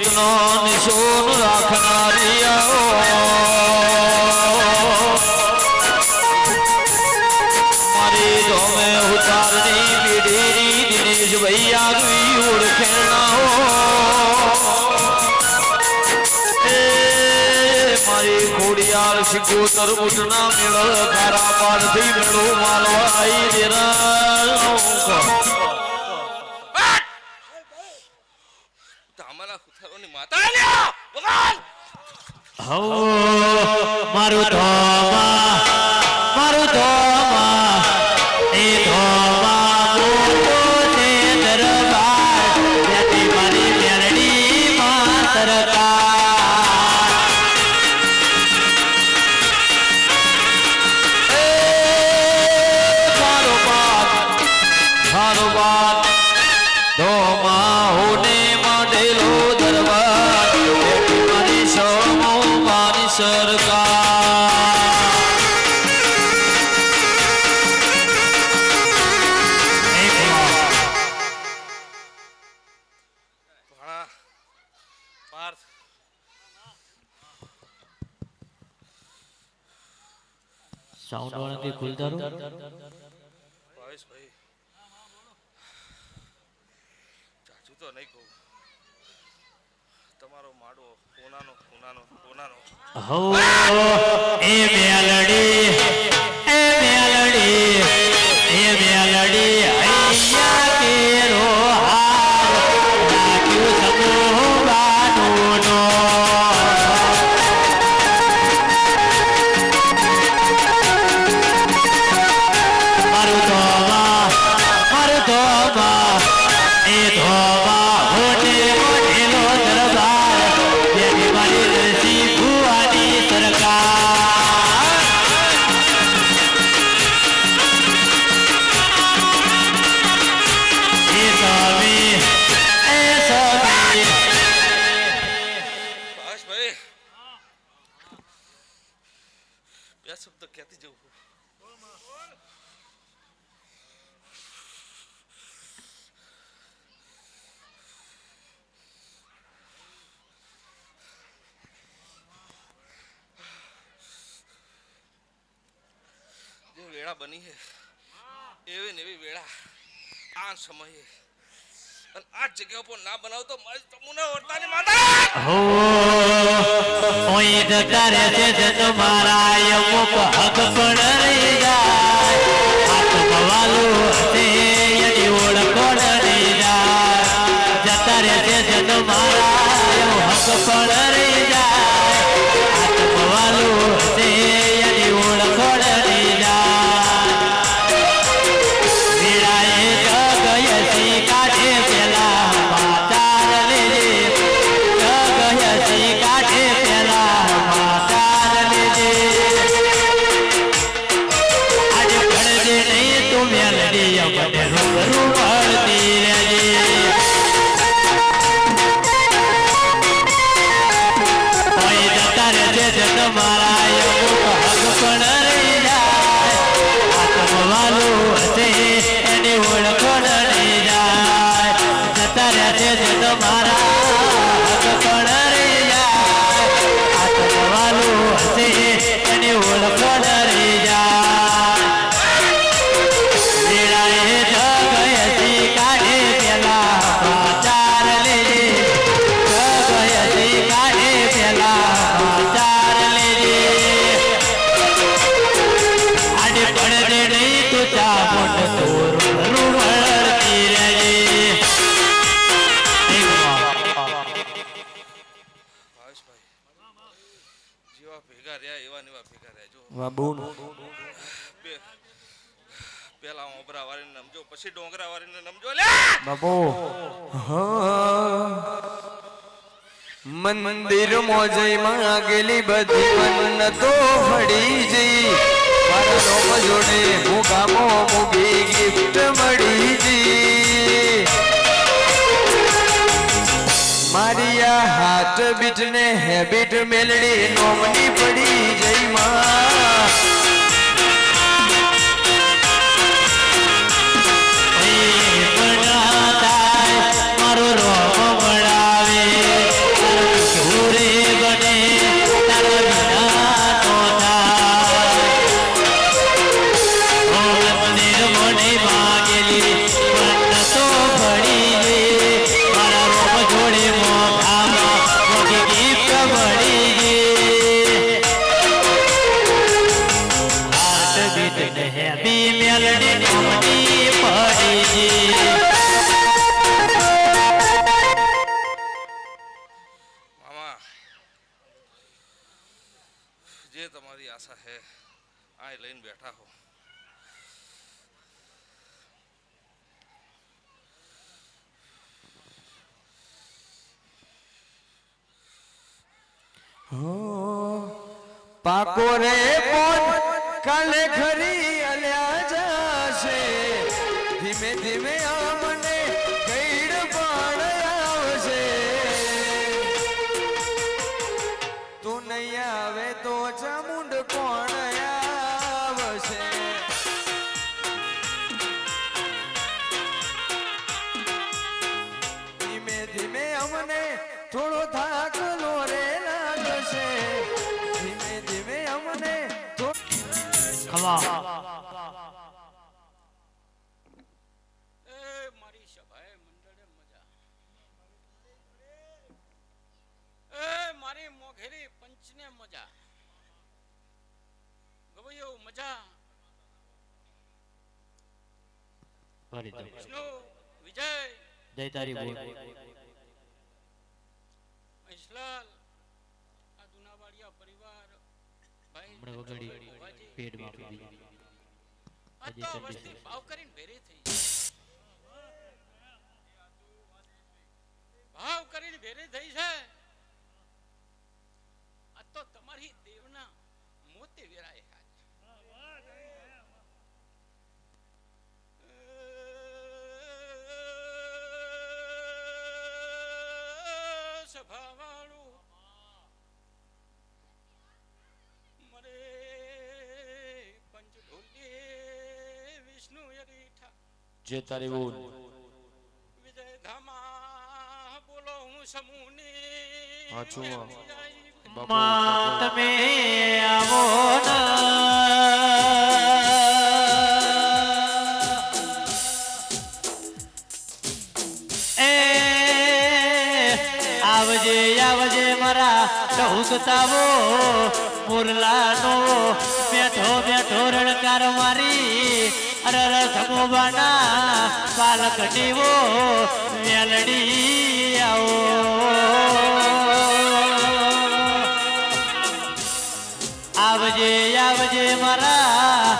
ગીતનો નિશોન રાખનારી આવો મારી ધોમે ઉતારની પીઢી દિનેશ ભાઈ આગવી ઓળખેણાઓ મારી ખોડિયાર શિકોતર બુટના મેળ ખારા પાડથી મેળો માલવા આવી દેરા મારું ધોમા મારું ધોમા એ ધોમા મોટો છે દરબાર ત્યાંથી મારી મેરડી માં સરકાર મારો બાદ ધોમા હોને માંડેલો દરબાર ત્યાંથી મારી સમો મારી સરકાર સાઉન્ડ વાળા કે ખુલદારો ભાવેશભાઈ ચાચું તો નહીં કહું તમારો માડો કોનાનો કોનાનો કોનાનો હો એ મેલડી એ મેલડી એ મેલડી અહીંયા કેરો હાર રાખ્યું સમૂહ બાનુનો મારું ધોમા એ ધોમા હોને મોઢેલો દરબાર જેની મારી નરસિંહ ભુવાની સરકાર એ સ્વામી ભાવેશભાઈ બે શબ્દ કહેતી જવું વેળા બની હે એવી ને એવી વેળા આ સમયે અને આ જગ્યા ઉપર ના બનાવ તો મારી તમુને ઓરતાની માતા હો ઓય જતા રહેશે જન મારા અમુક હક પણ રહી જાય આત્મવાલું હશે એની ઓળખો રહી જાય જતા રહેશે જન મારા હક પણ રહી જાય આત્મવાલું હશે એની ઓળખો રહી બાબુ પેલા ઓબરા વાળીને નમજો પછી ડોંગરા વાળીને નમજો લે બાબુ મંદિર મોજઈમાં ગેલી બધી મન તો ફળી જઈ મારા રોમ જોડે હું ગામો મુગી ગિફ્ટ મળી જઈ મારી આ હાથ બીટ ને હેબિટ મેલડી નોમની પડી જઈ માં મારો રોમ મળાવે મેલડી નામની પડીજી મામા જે તમારી આશા है આ લઈને બેઠા હો પાકો રે પોન કાલે ખરી અલ્યા જાશે ધીમે ધીમે આમને ગઈડ પણ આવશે તું નહીં આવે તો ચામુંડ કોણ આવશે ધીમે ધીમે અમને થોડો થાક લો રે લાગશે ધીમે ધીમે અમને ખમા એ મારી સભાએ મંડળે મજા એ મારી મોઘેરી પંચને મજા ગવૈયો મજા કરી દો વિષ્ણુ વિજય જય તારી બોલ મહેશલાલ આ દુનાવાડિયા પરિવાર ભાઈ હમણાં વગાડી ભુવાજી, પેટમાં આપી દીધી આ તો વસ્તી ભાવ કરીને ભેરી થઈ ભાવ કરીને ભેરી થઈ છે આ તો તમારી દેવના મોતે વેરાય સભાવાળું મરે પંચઢોલી વિષ્ણુ યરીઠા જે તારી બોલ વિજય ધામા બોલો હું સમૂહની હાચું આ. માં તમે આવો એ આવજે આવજે મારા ટહુકતાવો મુરલાનો બેઠો બેઠો રણકાર મારી અરર સમોબાના પાલક દેવો મેલડી આવો આવજે આવજે મારા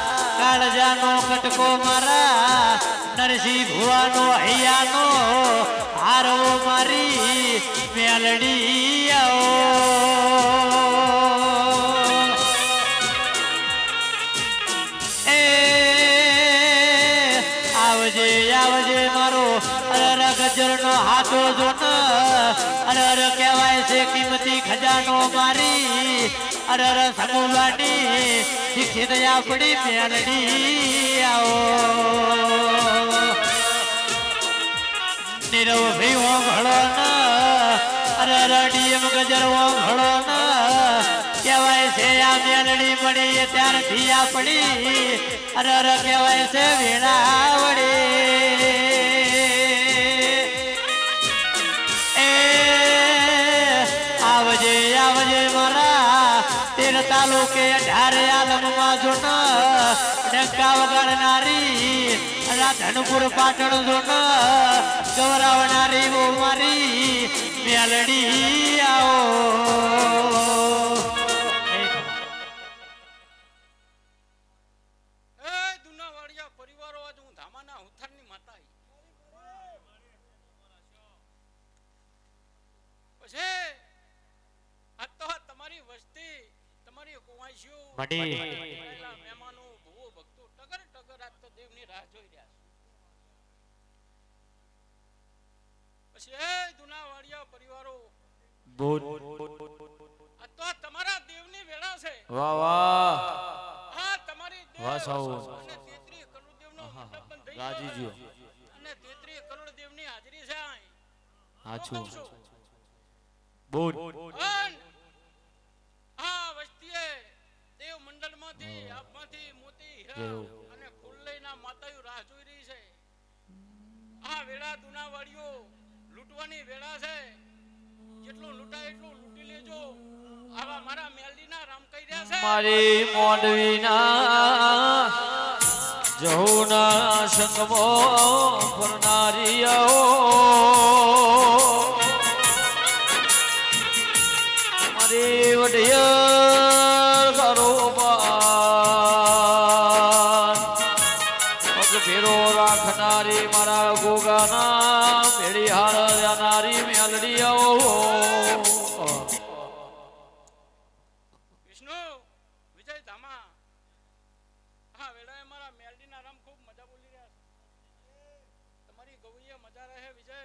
કાળજાનો કટકો મારા નરસિંહ ભુવાનો હૈયાનો હારવો મારી મેલડી આવો એ આવજે આવજે મારો અરર ગજરનો હાથો જોન અરર કહેવાય છે કિંમતી ખજાનો મારી અરર સમુલાની શિક્ષિત આપણી મેલડી આવો નીરવ ભીવો ઘડો ન અરર ડીએમ ગજરવો ઘડો ન કહેવાય છે આ મેલડી મળી ત્યારથી આપણી અરર કહેવાય છે વીણાવડી આવજે આવજે મારા તેર તાલુકે 18 આલમમાં જોન ડંકા વગાડનારી રાધનપુર પાટણ જોન ગૌરાવનારી બહુ મારી મેલડી આવો એ દુનાવાડિયા પરિવારો આજ હું ધામાના હુથારની માતા આઈ. પછી આ તો તમારી વસ્તી તમારી કુવાસીઓ મટી. આવેલા મહેમાનો ભૂવો ભક્તો ટગર ટગર આજ તો દેવની રાહ જોઈ રહ્યા છે. પછી એ દુનાવાડિયા પરિવારો બોલ આ તો તમારા દેવની વેળા છે. વાહ વાહ આ તમારી દેવ વાહ સાઉ. અને 33 કરોડ દેવનો મંડપ બંધ થઈ રાજી ગયો. જીઓ. અને 33 કરોડ દેવની હાજરી છે અહીં. હાચું હું કહું છું. બોલ પણ આ વસ્તીએ દેવ મંડળમાંથી આપમાંથી મોતી હીરા એવું. અને ફૂલલઈના માતાઓ રાહ જોઈ રહી છે. આ વેળા દુનાવાડીઓ લૂંટવાની વેળા છે. જેટલું લૂંટાય એટલું લૂંટી લેજો. આવા મારા મેલડીના રામ કહી રહ્યા છે. મારી મોડવીના જહુના સંગમો ફરનારી આવો મારી વઢિયાર કારોબાર પગ ફેરો રાખનારી મારા ગોગાના મેળી હાર જાનારી મેલડી આવો વિષ્ણુ વિજય ધામા હા વેળાએ મારા મેલડીના રામ ખૂબ મજા બોલી રહ્યા છે તમારી ગૌઈએ મજા રહે વિજય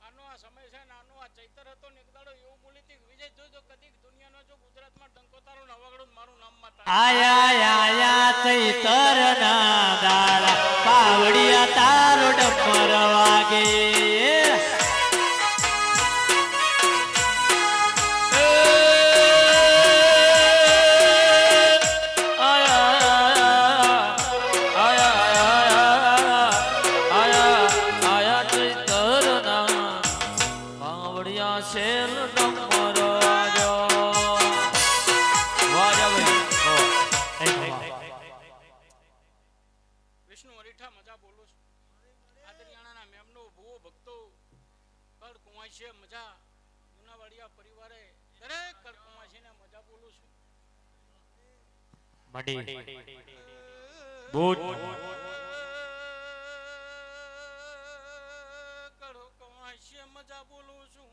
આનો આ સમય છે ને આનો આ ચૈતર હતો ને એક દાડો એવું બોલી હતી વિજય જોજો કદી દુનિયાનો જો ગુજરાતમાં ડંકો તારો નવાગડું મારું નામ માતા આયા આયા ચૈતર ના દાડા પાવડિયા તારો ડમર વાગે વિષ્ણુ હરીઠા મજા બોલું છું આદરિયાણાના મેમનો ભૂવો ભક્તો કળ કુંવાસી મજા જુનાવાડિયા પરિવારે દરેક કળ કુંવાસીને મજા બોલું છું મડી બૂટ કળ કુંવાસી મજા બોલું છું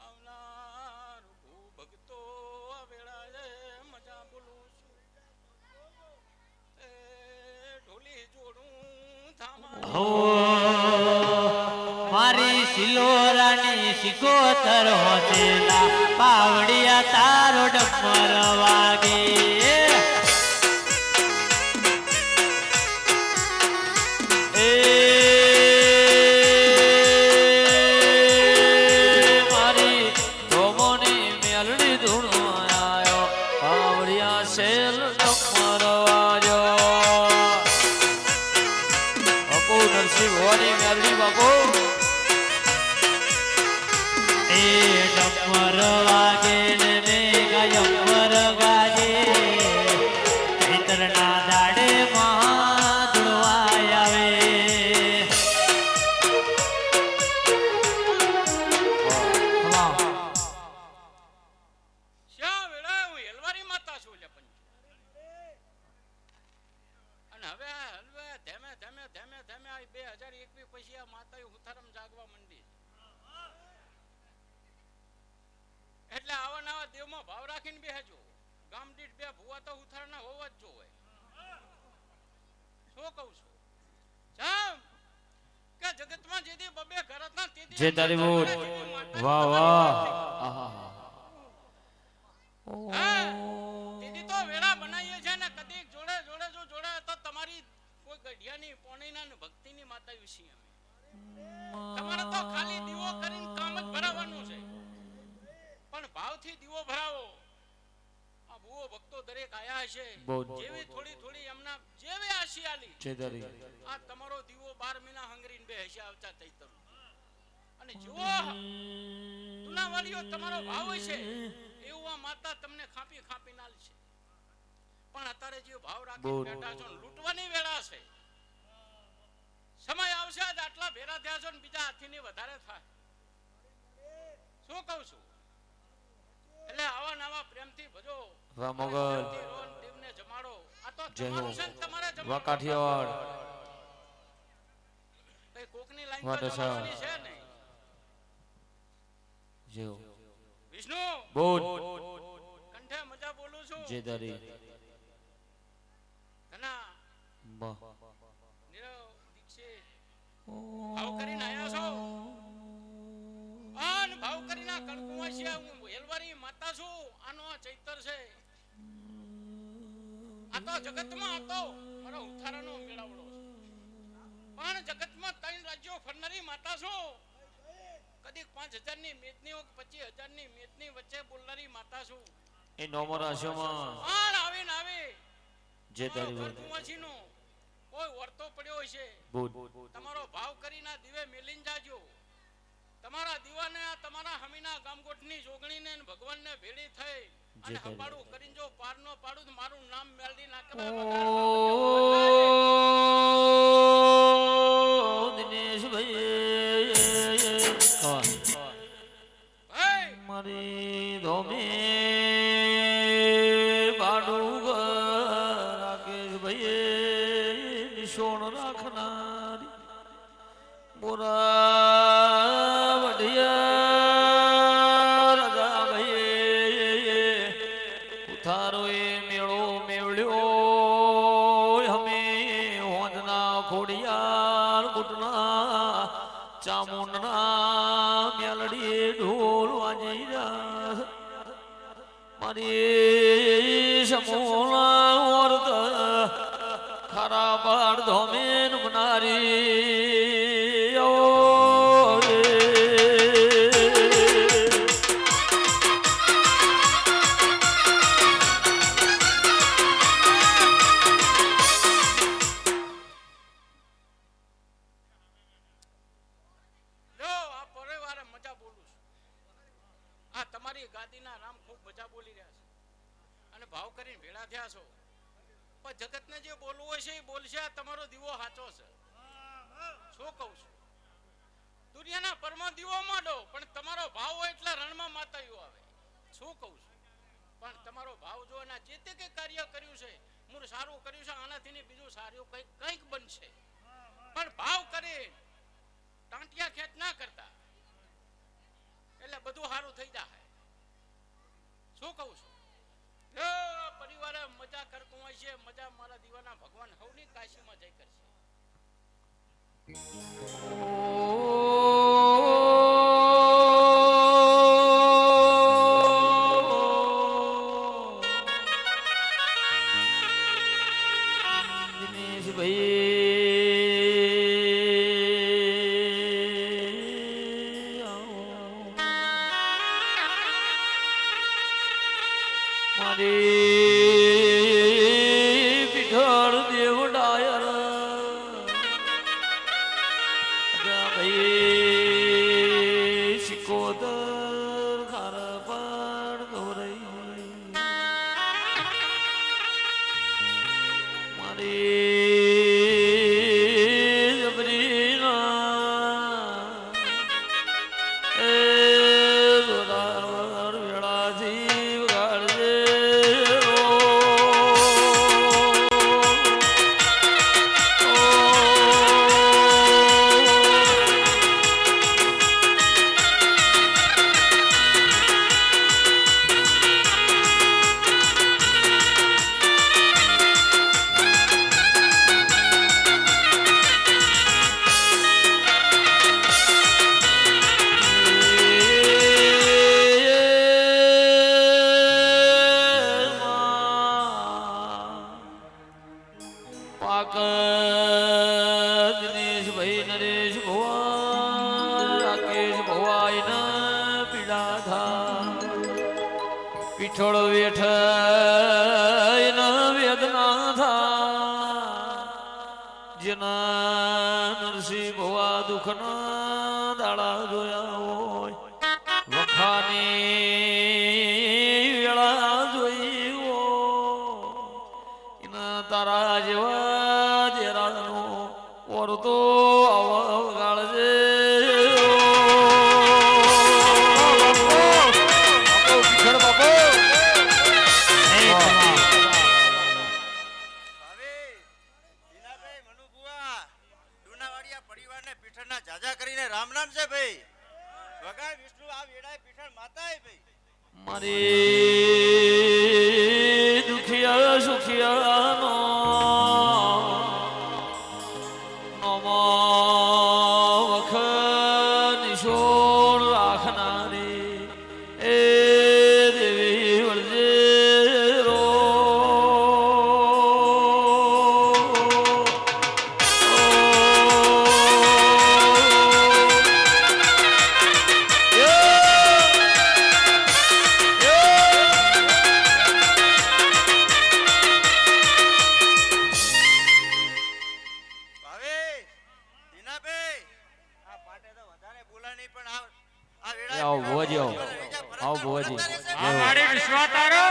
આવનાર ભૂ ભક્તો આ વેળાએ મજા બોલું છું ઢોલી જોડું મારી સિલોરાની સિકોતર હોતેલા પાવડિયા તારો ડમર વાગે એ મારી ધોમોની મેલડી ધૂણો આયો પાવડિયા શેલ ડમર વાજો નરસિંહ ભવાની મેલડી બાપુ એ ડમર વાગે ને મેઘયમર ગાજે ચૈતરના દાડે મહાધુળવાય આવે શ્યા વેળા હું હેલવારી માતા છું લે પંચ અને હવે હલવે ધેમે ધેમે ધેમે ધેમે આ 2021 પછી આ માતાએ હુથારમ જાગવા મંડી એટલે આવા નવા દેવમાં ભાવ રાખીને બેહજો ગામ દીઠ બે ભુવા તો હુથારના હોવા જ જોવે શું કહું છું જામ કે જગતમાં જેદી બબે ઘરતના તેદી જે તારી બૂટ વાહ વાહ તેદી તો વેળા બનાવીએ છે ને કદી જોડે જોડે જો જોડે તો તમારી કોઈ ગઢિયાની પોણીના ને ભક્તિની માતા વિશે તમારે તો ખાલી દીવો કરીને કામ જ ભરાવાનું છે પણ ભાવથી દીવો ભરાવો આ ભૂવો ભક્તો દરેક આયા હશે જેવી થોડી થોડી એમના જેવી આશિયાલી આ તમારો દીવો 12 મહિના હંગરીને બે હશે આવતા ચૈતર અને જુઓ તુલાવાળીઓ તમારો ભાવ છે એવું આ માતા તમને ખાપી ખાપી નાલ છે પણ અત્યારે જે ભાવ રાખી બેઠા છો લૂંટવાની વેળા છે સમય આવશે આજ આટલા ભેરા થયા છો ને બીજા હાથીની વધારે થાય શું કહું છું એટલે આવા નવા પ્રેમથી ભજો રામોગલ દેવને જમાડો આ તો જય હો તમારું છે ને તમારે જમાડો વાકાઠિયાવાડ કઈ કોકની લાઈન વાતો તો છે. જમાડવાની છે નહીં જેઓ વિષ્ણુ બોલ કંઠે મજા બોલું છું જે તારી ઘના વાહ નીરવ દીક્ષિત ભાવ કરીને આયા છો આન ભાવ કરીને કણકુવાસિયા હું હેલવારી માતા છું આનો આ ચૈતર છે આ તો જગતમાં હતો મારો ઉથારાનો મેળાવડો છે પણ જગતમાં 3 રાજ્યો ફરનારી માતા છું કદી 5000 ની મેદની હોય 25000 ની મેદની વચ્ચે બોલનારી માતા છું એ નોમો રાશિઓમાં પણ આવીને આવી જે તારી બોલ કણકુવાસીનો કોઈ વર્તો પડ્યો હશે બોલ તમારો ભાવ કરીને દીવે મેલીન જાજો તમારા દીવાને આ તમારા હમીના ગામગોઠની જોગણીને ભગવાનને ભેળી થઈ અને કરી. હંભાળું કરીને જો પાર નો પાડું તો મારું નામ મેળવી નાખે. દિનેશભાઈ ભાઈ મારી ધોમે બાડું રાકેશભાઈ નિશોણ રાખનારી બોરા વઢિયા રાજાભાઈ ઉતારો એ મેળો મેળ્યો અમે હોંદના ખોડિયાર ગુટના ચામુંડના મેલડી ઢોલ વાજી રહ્યા મારી સમૂળા વર્ત ખરા બાળ ધોમેન બનારી ઓ રે. લો આ પરિવારે મજા બોલું છું. આ તમારી ગાદીના રામ ખૂબ મજા બોલી રહ્યા છે અને ભાવ કરીને ભેળા થયા છો. પણ જગતને જે બોલવું હોય છે એ બોલશે. આ તમારો દીવો સાચો છે. શું કહું છું? દુનિયાના પરમા દીવો માંડો પણ તમારો ભાવ હોય એટલે રણમાં માતાઓ આવે. શું કહું છું? પણ તમારો ભાવ જો એના જે તે કંઈ કાર્ય કર્યું છે મૂળ સારું કર્યું છે આનાથી બીજું સારું કંઈક બનશે. પણ ભાવ કરી ટાંટિયા ખેંચ ના કરતા એટલે બધું સારું થઈ જાય. શું કહું છું? પરિવારે મજા કરતું હોય છે. મજા મારા દીવાના ભગવાન હવની કાશીમાં જઈ કરશે. મારી પીઠળ દેવ ડાયર ભાઈ સિકોદર ખાર પણ ગૌરઈ મારી જબરીના એ દોરાવર વેળાથી વગાડજે. દિનેશભાઈ નરેશ ભુવા રાકેશ ભુવાઈ ના પીડા થા પીઠળ વેઠ વેદના થા જેના નરસિંહ ભુવા દુઃખના દાડા જોયા હોય વખાની વેળા જોઈ હોય એના તારા જેવા દેરાનો ઓરતો આવગાળજે. રામ નામ છે ભાઈ. વગાડ વિષ્ણુ આ વેડાય પીઠળ માતા હે ભાઈ. મારી દુખિયા સુખિયાનો નમો વખ નિશોળ રાખનારી એ દેવી વળજે રો. આવો ભુવાજી આવો. આવો ભુવાજી. આ મારી વિશ્વાતા તારો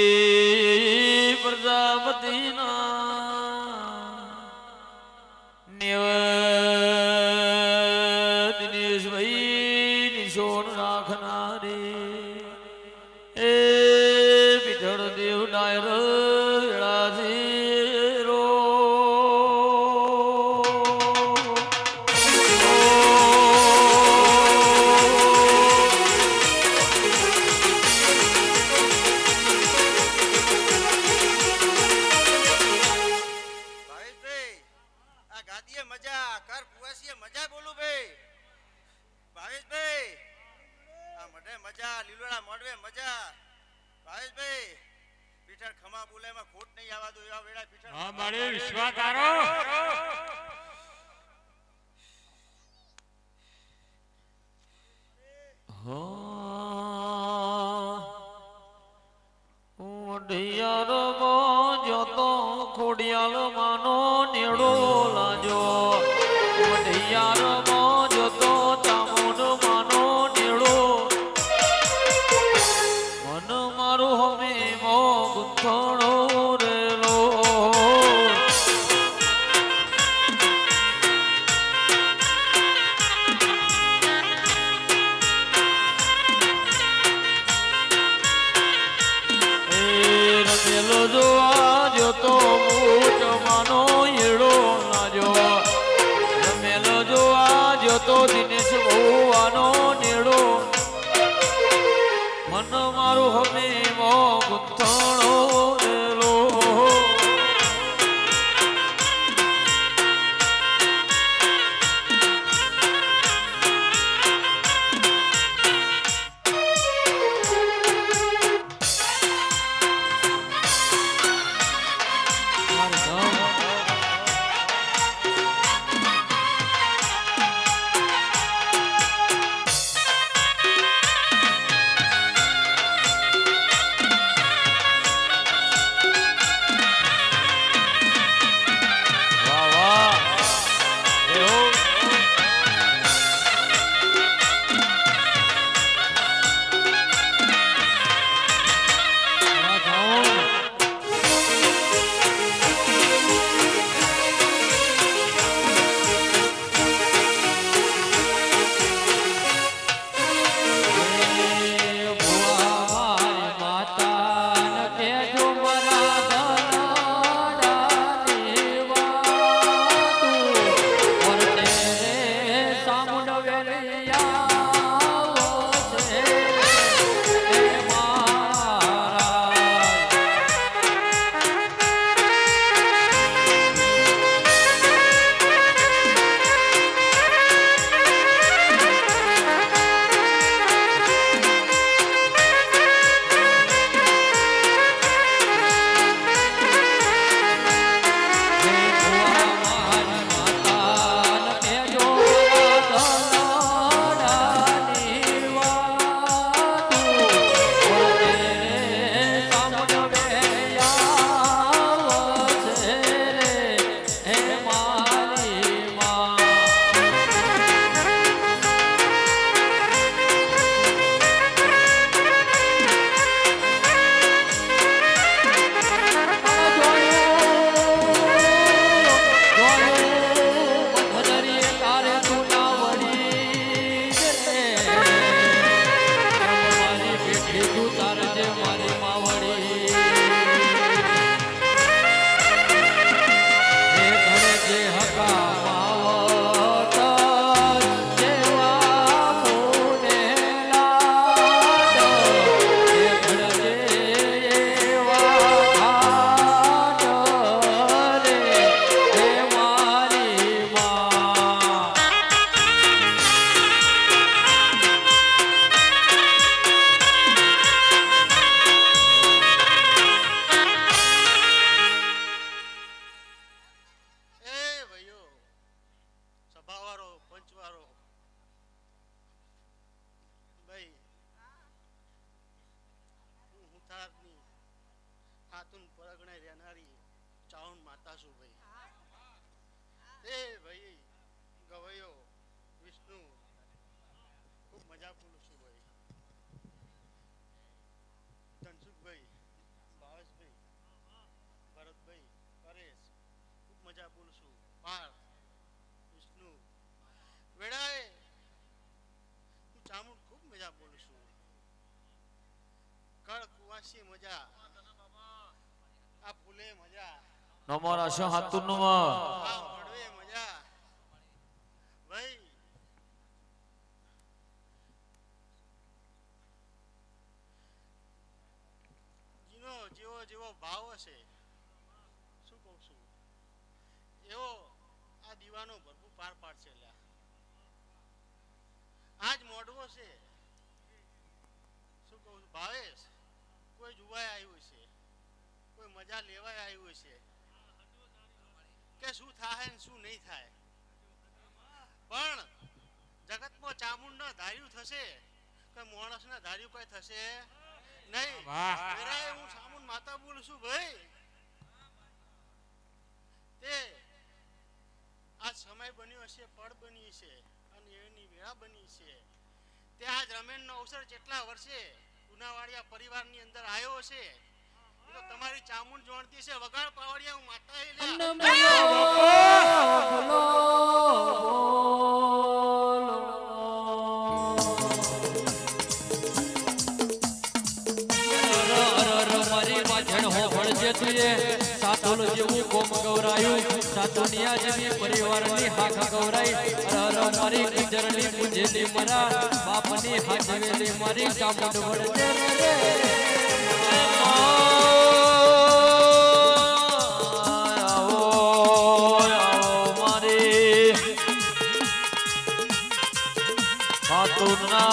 મારી પ્રજાપતિના દિનેશભાઈ નિશોન રાખનારી એ પીઠળ દેવ ડાયર વેળાથી રો ભાવેશભાઈ આ ગાદીએ મજા કર કુવાસીએ મજા બોલું ભાઈ ભાવેશભાઈ આ મઢે મજા લીલોડા મોડવે મજા ભાવેશભાઈ પીઠળ ખમા બોલાયમાં ખોટ નહીં આવવા દો એવા વેળા પીઠળ હા મારે વિશ્વાસ તારો વઢિયારમાં જતો ખોડિયાલ માનો નેડો લાજો વઢિયારમાં જતો ચામુંડ માનો નેડો મન મારું હમે મો ગુંથણો રેલો રમેલો જોવા જતો મૂટ માનો હીરો લાજો રમેલો જોવા જતો દિનેશ ભુવાનો નેડો મન મારું હમે મો ગુંથણો રેલો સાતુન પરગણે રહેનારી ચાઉન માતા છું ભાઈ. એ ભાઈ ગવયો વિષ્ણુ ખૂબ મજા બોલું છું ભાઈ. ધનસુખભાઈ, ભાવેશભાઈ, ભરતભાઈ, પરેશ ખૂબ મજા બોલું છું. પાર્થ, વિષ્ણુ, વેળાએ હું ચામુંડ ખૂબ મજા બોલું છું. કળ કુવાસી મજા, આ ફૂલે મજા, નમો રાશો હાતુન નમ આ મળવે મજા ભાઈ. જીનો જેવો જેવો ભાવ હશે શું કહું છું એવો આ દીવાનો ભરપૂર પાર પાડશે. લ્યા આજ મોડવો છે શું કહું છું ભાવેશ, કોઈ જોવાય આવ્યું છે, કોઈ મજા લેવાય આવ્યું છે કે શું થાય ને શું નહીં થાય. પણ જગતમાં ચામુંડ ના ધાર્યું થશે કે માણસ ના ધાર્યું કઈ થશે નહીં. વેરાએ હું ચામુંડ માતા બોલું છું ભાઈ. તે આ સમય બન્યો છે, પળ બની છે અને એની વેળા બની છે. તે આજ રમેણનો અવસર કેટલા વર્ષે ગુનાવાડિયા પરિવારની અંદર આવ્યો છે. એ તો તમારી ચામુંડ જોણતી છે. વગાડ પાવડિયા હું માતા એ સાતોલ જેવું કોમ ગૌરાયું, સાતોનિયા જેવી પરિવારની હાથ ગૌરાઈ. હર મારી ગુજરની પૂજેલી મરા બાપની હાજવેલી મારી ચામુંડ વળજે રે. મારી હાતુના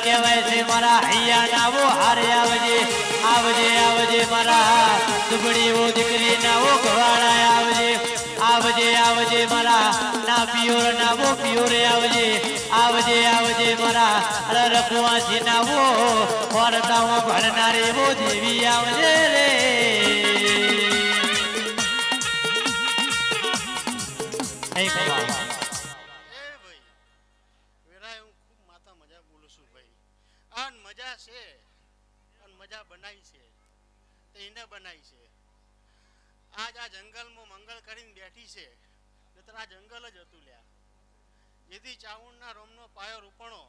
કહેવાય છે મારા હૈયા નાવો હારે આવજે. આવજે આવજે મારા દુબળીઓ દીકરી નાવો ગવાડા આવજે. આવજે આવજે મારા ના પિયોર નાવો પિયોરે આવજે. આવજે આવજે મારા રઘુવાસી નાવો વર્તાઓ ભણનારી વો દેવી આવજે રે. બનાવી છે. આજ આ જંગલમાં મંગલ કરીને બેઠી છે. નતર આ જંગલ જ હતું લ્યા. જેથી ચાવણના રોમનો પાયો રૂપણો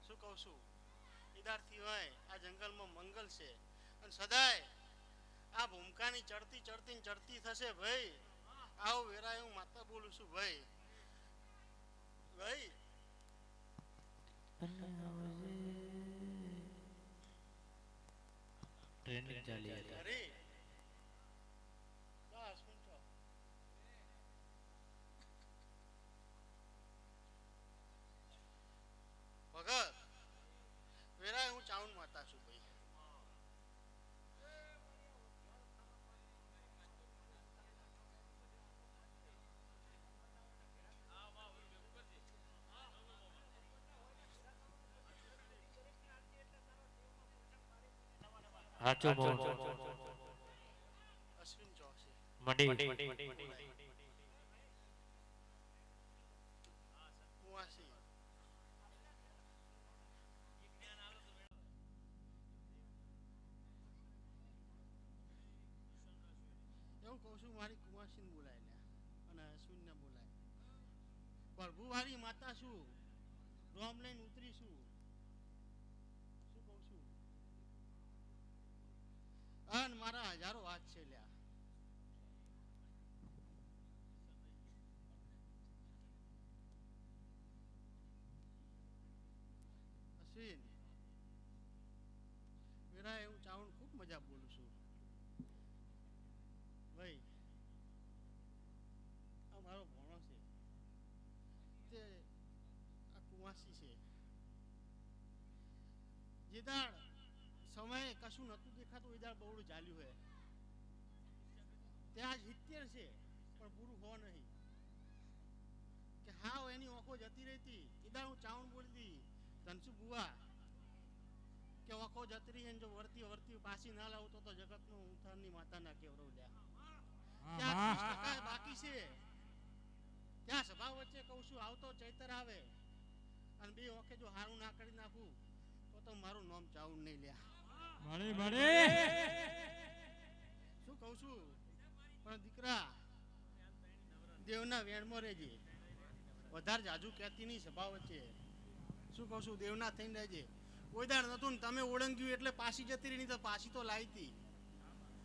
શું કહું છું ઈદારથી હોય આ જંગલમાં મંગલ છે. અને સદાય આ ભૂમકાની ચડતી ચડતી ચડતી થશે ભાઈ. આવો વેરાય હું માતા બોલું છું ભાઈ. ભાઈ ટ્રેનિંગ ચાલી હતી. ભગત વેરાય હું ચાવણ માતા છું ભાઈ. સાચું અશ્વિન ચોકસી મંડી કુવાસી એવું કહું છું મારી કુવાસીને બોલાય લે અને અશ્વિનને બોલાય. પ્રભુવારી માતા છું, રોમ લઈને ઉતરીશું. શું કહું છું અને મારા હજારો વાત છે લ્યા. અશ્વિન વાસી છે. જે દાડ સમયે કશું નતું દેખાતું એ દાડ બહુ ચાલ્યું હે. ત્યાં જ 70 છે પણ પૂરું હો નહીં કે હાવ એની ઓંખો જતી રહેતી. એ દાડ હું ચાવણ બોલતી ધનસુ બુવા કે ઓંખો જતી રહી જો વર્તી વર્તી પાછી ના લાવતો તો જગતનો ઉથારની માતા ના કેવરો લ્યા. ત્યાં 30% બાકી છે. ત્યાં સભા વચ્ચે કહું છું આવતો ચૈતર આવે અને બે ઓંખે જો હારું ના કરી નાખું તો મારું નામ ચાવણ નહીં લ્યા. શું કહું છું પણ દીકરા દેવના વેણમાં રહેજે. વધારે જાજુ કહેતી નહીં સભા વચ્ચે. શું કહું છું દેવના થઈને રહેજે. કોઈ દાડ નતું ને તમે ઓળંગ્યું એટલે પાછી જતી રહી, નહીં તો પાછી તો લાવી હતી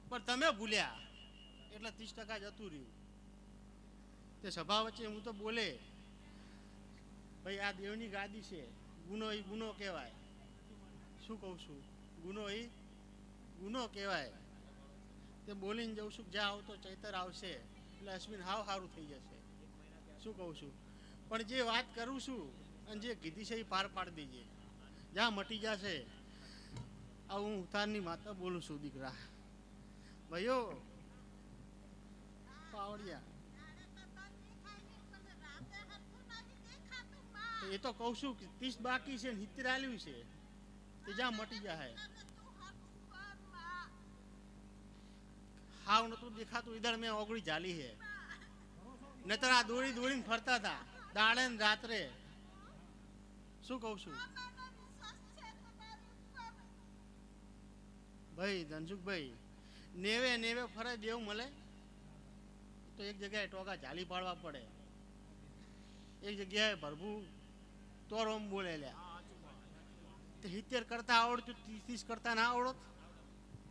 પણ તમે ભૂલ્યા એટલે 30% જતું રહ્યું. તે સભા વચ્ચે હું તો બોલે ભાઈ આ દેવની ગાદી છે, ગુનો એ ગુનો કહેવાય. શું કહું છું ગુનો એ ગુનો કહેવાય. તે બોલીને જઉં છું જ્યાં આવતો ચૈતર આવશે એટલે અશ્વિન હાવ સારું થઈ જશે. શું કહું છું પણ જે વાત કરું છું અને જે કીધી છે એ પાર પાડી દેજે. જ્યાં મટી જશે આ હું ઉતારની માતા બોલું છું દીકરા. ભાઈઓ પાવડિયા એ તો કહું છું કે 30 બાકી છે ને 70 આલ્યું છે તે જ્યાં મટી જાય. હાવ નતું દેખાતું ઈધર મેં ઓગળી ચાલી છે નતર આ દોડી દોડીને ફરતા હતા દાડે ને રાત્રે. શું કહું છું ભાઈ ધનસુખભાઈ નેવે નેવે ફરે દેવ મળે તો એક જગ્યાએ ટોકા ચાલી પાડવા પડે. એક જગ્યાએ ભરભું તો રોમ બોલે લ્યા. 70 કરતા આવડતું 30 કરતા ના આવડત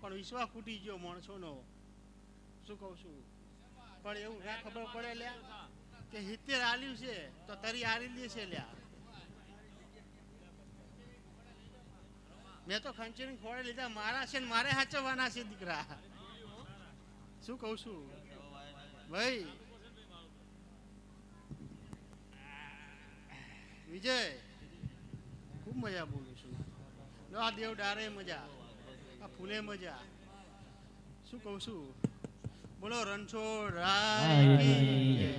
પણ વિશ્વાસ ફૂટી ગયો માણસોનો. શું કહું છું પણ એવું ના ખબર પડે લ્યા કે 70 આલ્યું છે તો તરી આલી લે છે લ્યા. મેં તો ખંચેરી ખોડે લીધા મારા છે ને મારે હાચવવાના છે દીકરા. શું કહું છું ભાઈ વિજય ખૂબ મજા બોલું છું. આ દેવ ડારે મજા, આ ફૂલે મજા. શું કહું છું બોલો રણછોડ રાય કી જય.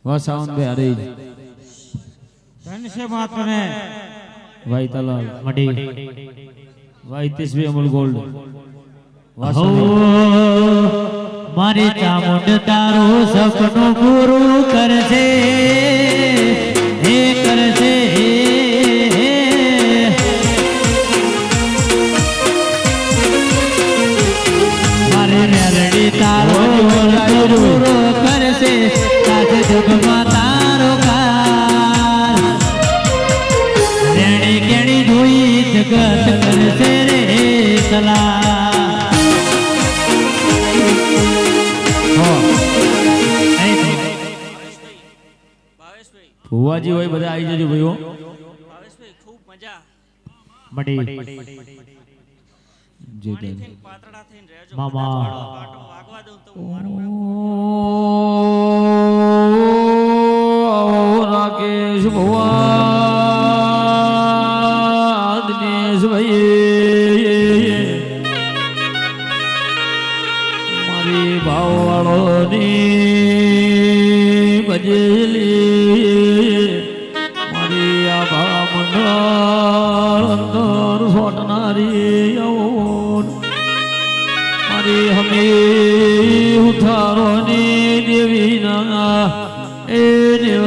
વસાવન બે હરી ધનસે માતને વાઈ તલાલ મડી વાઈ તેસવી અમૂલ ગોલ્ડ મારી ચામુંડ તારું સપનું પૂરું કરશે હે કરશે હે જગમાં તારો કાર રેણી કેણી જોઈ જગત કરશે રે સલાહ ભાવેશભાઈ ભુવાજી હોય બધા આવી જજો ભાઈઓ ભાવેશભાઈ ખૂબ મજા મડી જે પાણીથી ને પાતળા થઈને રહેજો મામા. કદાચ વાળો કાંટો વાગવા દઉં તો હું મારું રાકેશ ભુવા દિનેશ ભાઈ મારી ભાવવાળોની બજેલી મારી આભા મંડળ અંદર સોટનારી યૌન મારી હમી ઉથારોની દેવીના એ દેવ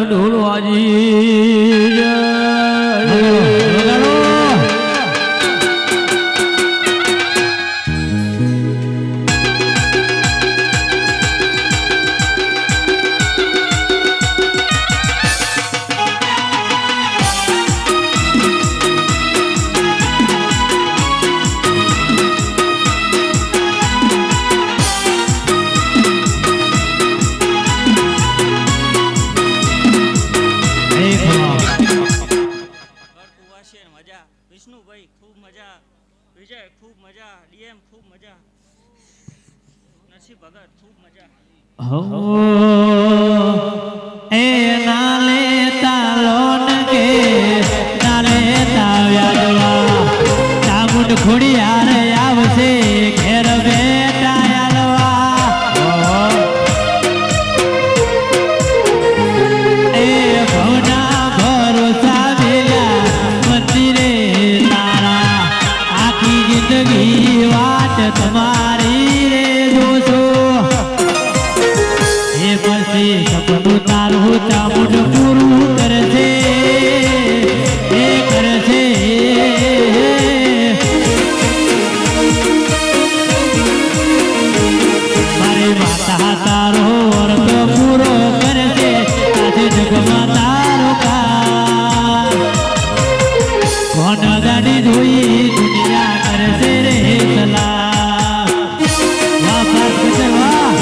ઢોલવાજી જય. ઘર કુવાસી મજા વિષ્ણુભાઈ ખૂબ મજા વિજય ખૂબ મજા ડીએમ ખૂબ મજા નરસિંહ ભગત ખૂબ મજા એ નાલે તાલોન કે નાલે તાવ્યાદવા ચામુંડ ખોડિયાર આવશે ઘેર બેટા આલવા એ ભવના ભરોસા મેલ્યા મંદિરે તારા આખી જિંદગી વાટ તમારી રે જોશો એ પછી સપનું તારું ચામુંડ પૂરું કરશે એ કરશે મારી માતા તારો અર્થ પૂરો કરશે આજે જગમાં તારો કાર કોણ ગાડી જોઈ દુનિયા કરશે રે સલાહ વાહ પાર્થ વાહ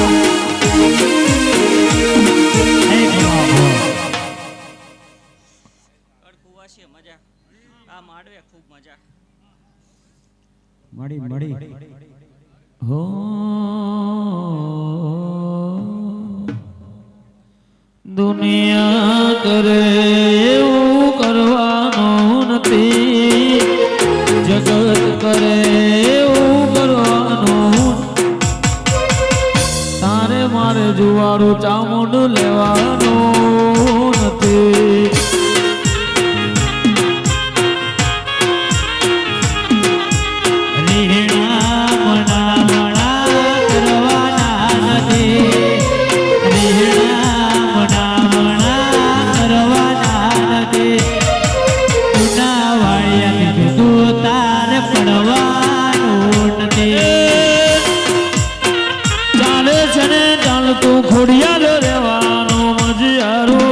ઘર કુવાસી મજા આ માંડવે ખૂબ મજા હો દુનિયા કરે એવું કરવાનું નથી જગત કરે એવું કરવાનું તારે મારે જુવારું ચામુંડ લેવાનું નથી રીહણા મણા મણા કરવાના નથી રીહણા મણા મણા કરવાના નથી જૂના વાળિયાથી જુદું તારે પડવાનું નથી ચાલે છે ને ચાલતું ખોડિયાર રહેવાનું મજિયારું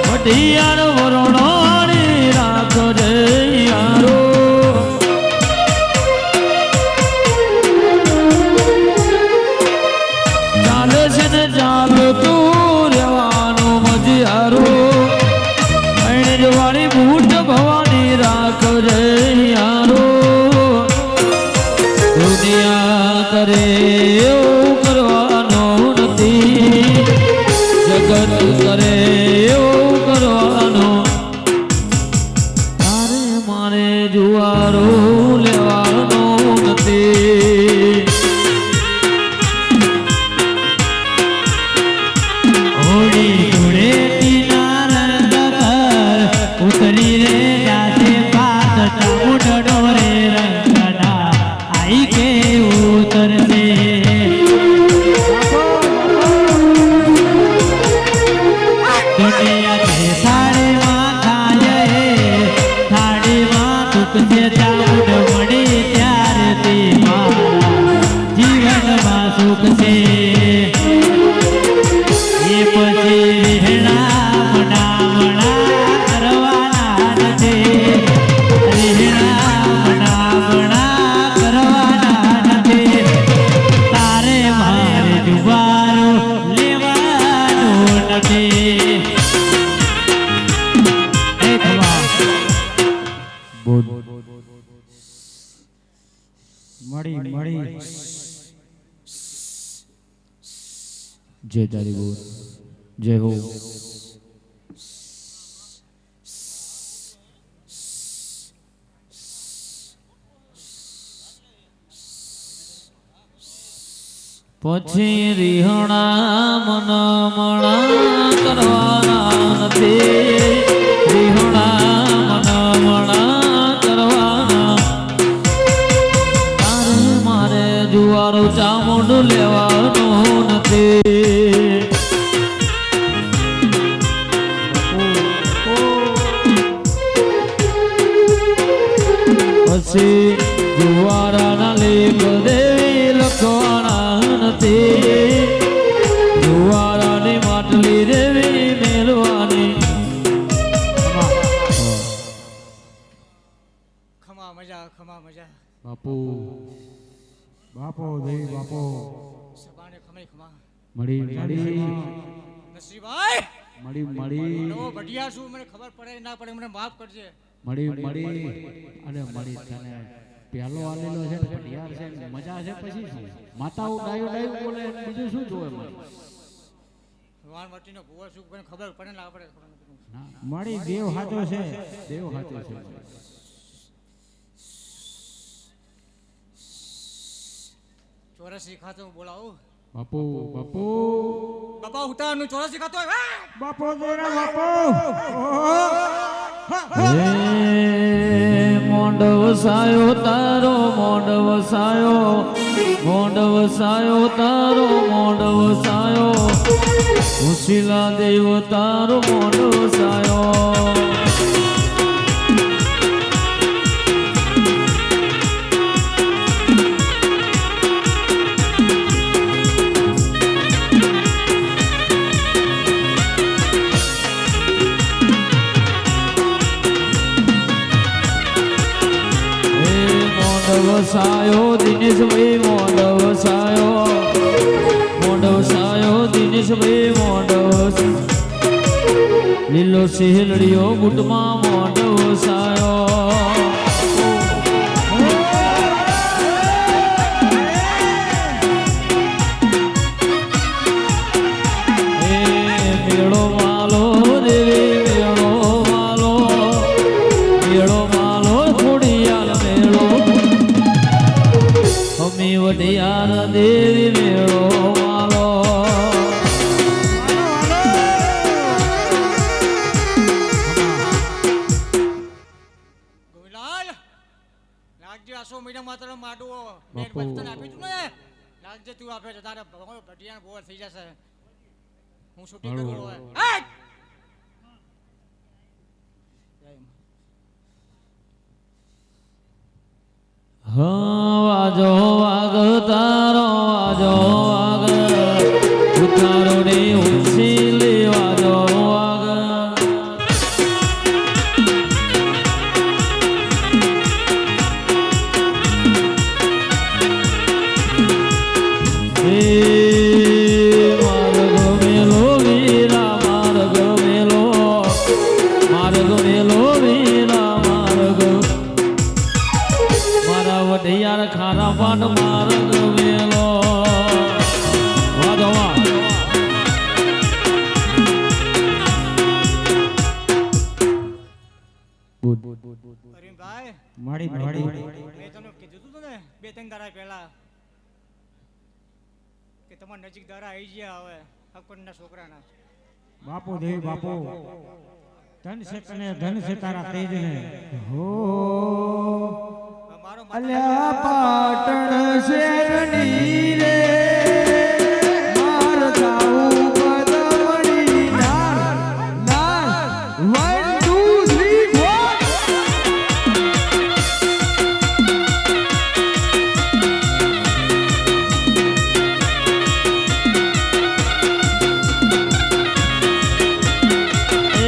વઢિયાર વરણોની રાખો જય યારો ચાલે છે ને ચાલતું રહેવાનું મજિયારું વાળી બૂટ ભવાની રાખો જય યારો દુનિયા કરે એવું કરવાનું નથી જગત કરે એવું કરવાનું તારે મારે જુવારો લેવાનો નથી હોળી જોડે કિનાર કર ઉતરી રે જાતે પાત ચામુંડ ડોરે રંગના આઈ કે ઉતરશે દુનિયા કે થાળીમાં ખાય થાળીમાં દુખશે ચામુંડ મળી ત્યારે તે મારા જીવનમાં સુખ છે એ જય તારી બોલ જય હો પછી રીહણા મન મણા કરવાના નથી રીહણા મન મણા કરવાના તારે મારે જુવારો ચામુંડ લેવાનો નથી પછી જુવારાના લેખ દેવી લખવાના નથી જુવારાની માટલી દેવી મેલવાની ખમા મજા બાપુ બાપો દેવી બાપો સબાને ખમે ખમા મળી નસીબાઈ મળી નો બઢિયા છું મને ખબર પડે ના પડે મને માફ કરજે મળી અને મળી તને પહેલો આલેલો છે ને ભટિયાર છે ને મજા છે પછી શું માતાઓ ડાયો બોલે બીજું શું જોવે મને વાણ વટીનો ભૂવા શું મને ખબર પડે ના પડે ખબર નથી મળી દેવ હાચો છે ચોરસી ખાતો બોલાવું બાપુ બાપા ઉતારનું ચોરસી ખાતો બાપો જોરા બાપો મોંડવ સાયો તારો મોંડવ સાયો તારો મોંડવ સાયો ઉશીલા દેવ તારો મોંડવ સાયો વસાયો દિનેશભાઈ મોંડવ સાયો દિનેશભાઈ મોંડવ લીલો સિહલડીયો બુટમાં મોંડવ સાયો મેળો માલો દેવી મેળો માલો ખોડિયાલ મેળો અમી વઢિયાર દેવી મેળો માલો ગોવિલાલ લાગજે આસો મહિના માત્ર માડુઓ બેન બચતન આપી તું ને લાગજે તું આપે છે તારે ભટિયાનો બોર થઈ જશે હું શૂટિંગ કરું હવે વાજો વાગ તારો વાજો વાગ ઉતારો ને ઉછીલી વાજો વાગ માર્ગ મેલો વીરા માર્ગ મેલો વીરા માર્ગ મારા વઢિયાર ખારા પાટ માર્ગ મેલો વાદો વા અરીનભાઈ મળી મેં તમને કીધું તું ને 2-3 દાડા પહેલા કે તમારા નજીક દાડા આવી ગયા હવે અકબરના છોકરાના બાપુ દેવી બાપુ ધન છે તને ધન છે તારા તેજ ને હો મારો અલ્યા પાટણ શેરની રે માર જાઉં પદમણી નાર 1 2 3 4 એ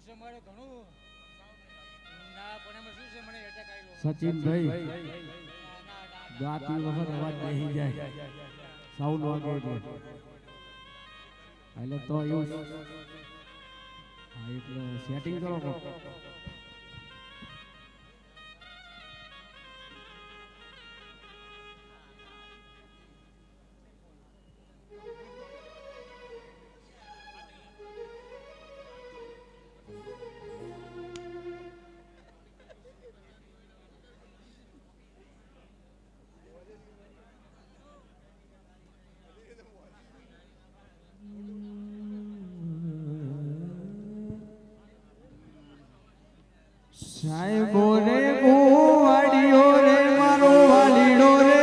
છે મારે ઘણું ના પણ એમાં શું છે મને એટેક આવ્યો સચિનભાઈ ગાતી વખત અવાજ બેસી જાય સાઉન્ડ વાગે એટલે તો એવું હા એટલે સેટિંગ કરો સાહેબો રે ગોવાડીઓ રે મારો વાલીડો રે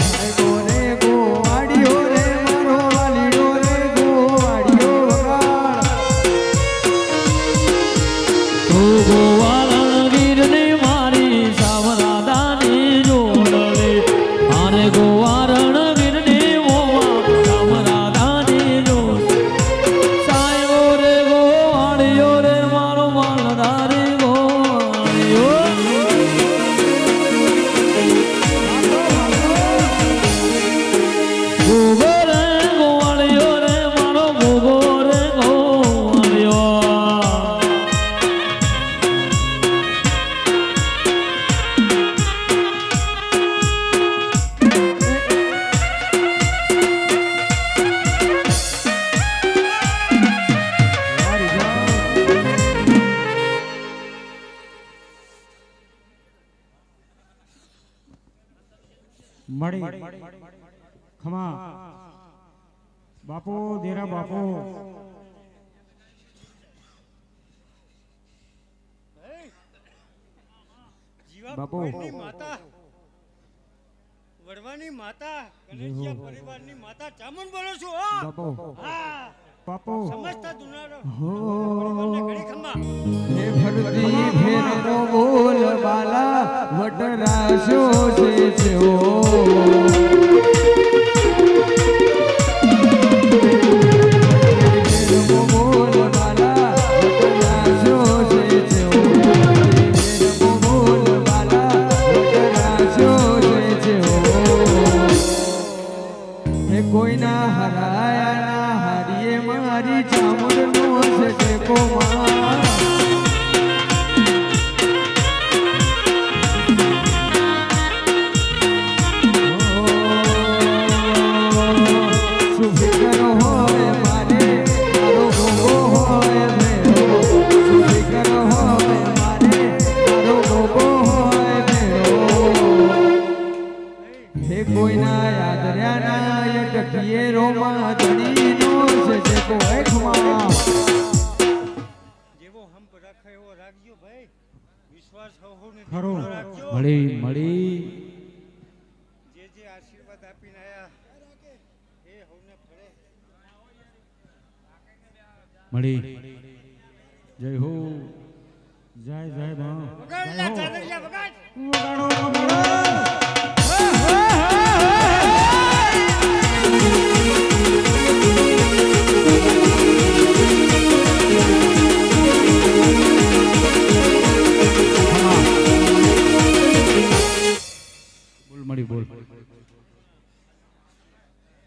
સાહેબો રે ગોવાડીઓ રે મારો વાલીડો રે ગોવાડીઓ ગોવાળણ ગીરની મારી સાવરાદાની જોડલે આરે ગોવારણ મળી ખમા બાપુ દેરા બાપુ બાપુ માતા વડવાની માતા ગણેશિયા પરિવારની માતા ચામુંડ બોલો છું હો બાપુ હા બાપુ સમજતા દુનારો હો પરિવારને ઘડી ખંભા હે ભરતી ફેરનો બોલ બાલા વટરાશો છે ઓ કોઈના હરાયા ના હારીએ મારી ચામુંડ નો છે કોમા સુફિકર હોય મારે મારો ગોગો હોય ભેરો સુફિકર હોય મારે મારો ગોગો હોય ભેરો હે કોઈના યાદ રહ્યા ના એ ટકીએ રોમા ધણી નો છે કોઈ ખમા જેવો હમ રાખે એવો રાખજો ભાઈ વિશ્વાસ હોને ખરો રાખજો મળી જે આશીર્વાદ આપીને આયા એ હોને ફળે મળી જય હો જય જય બા વગાડ લે ચાદરિયા વગાડ વગાડો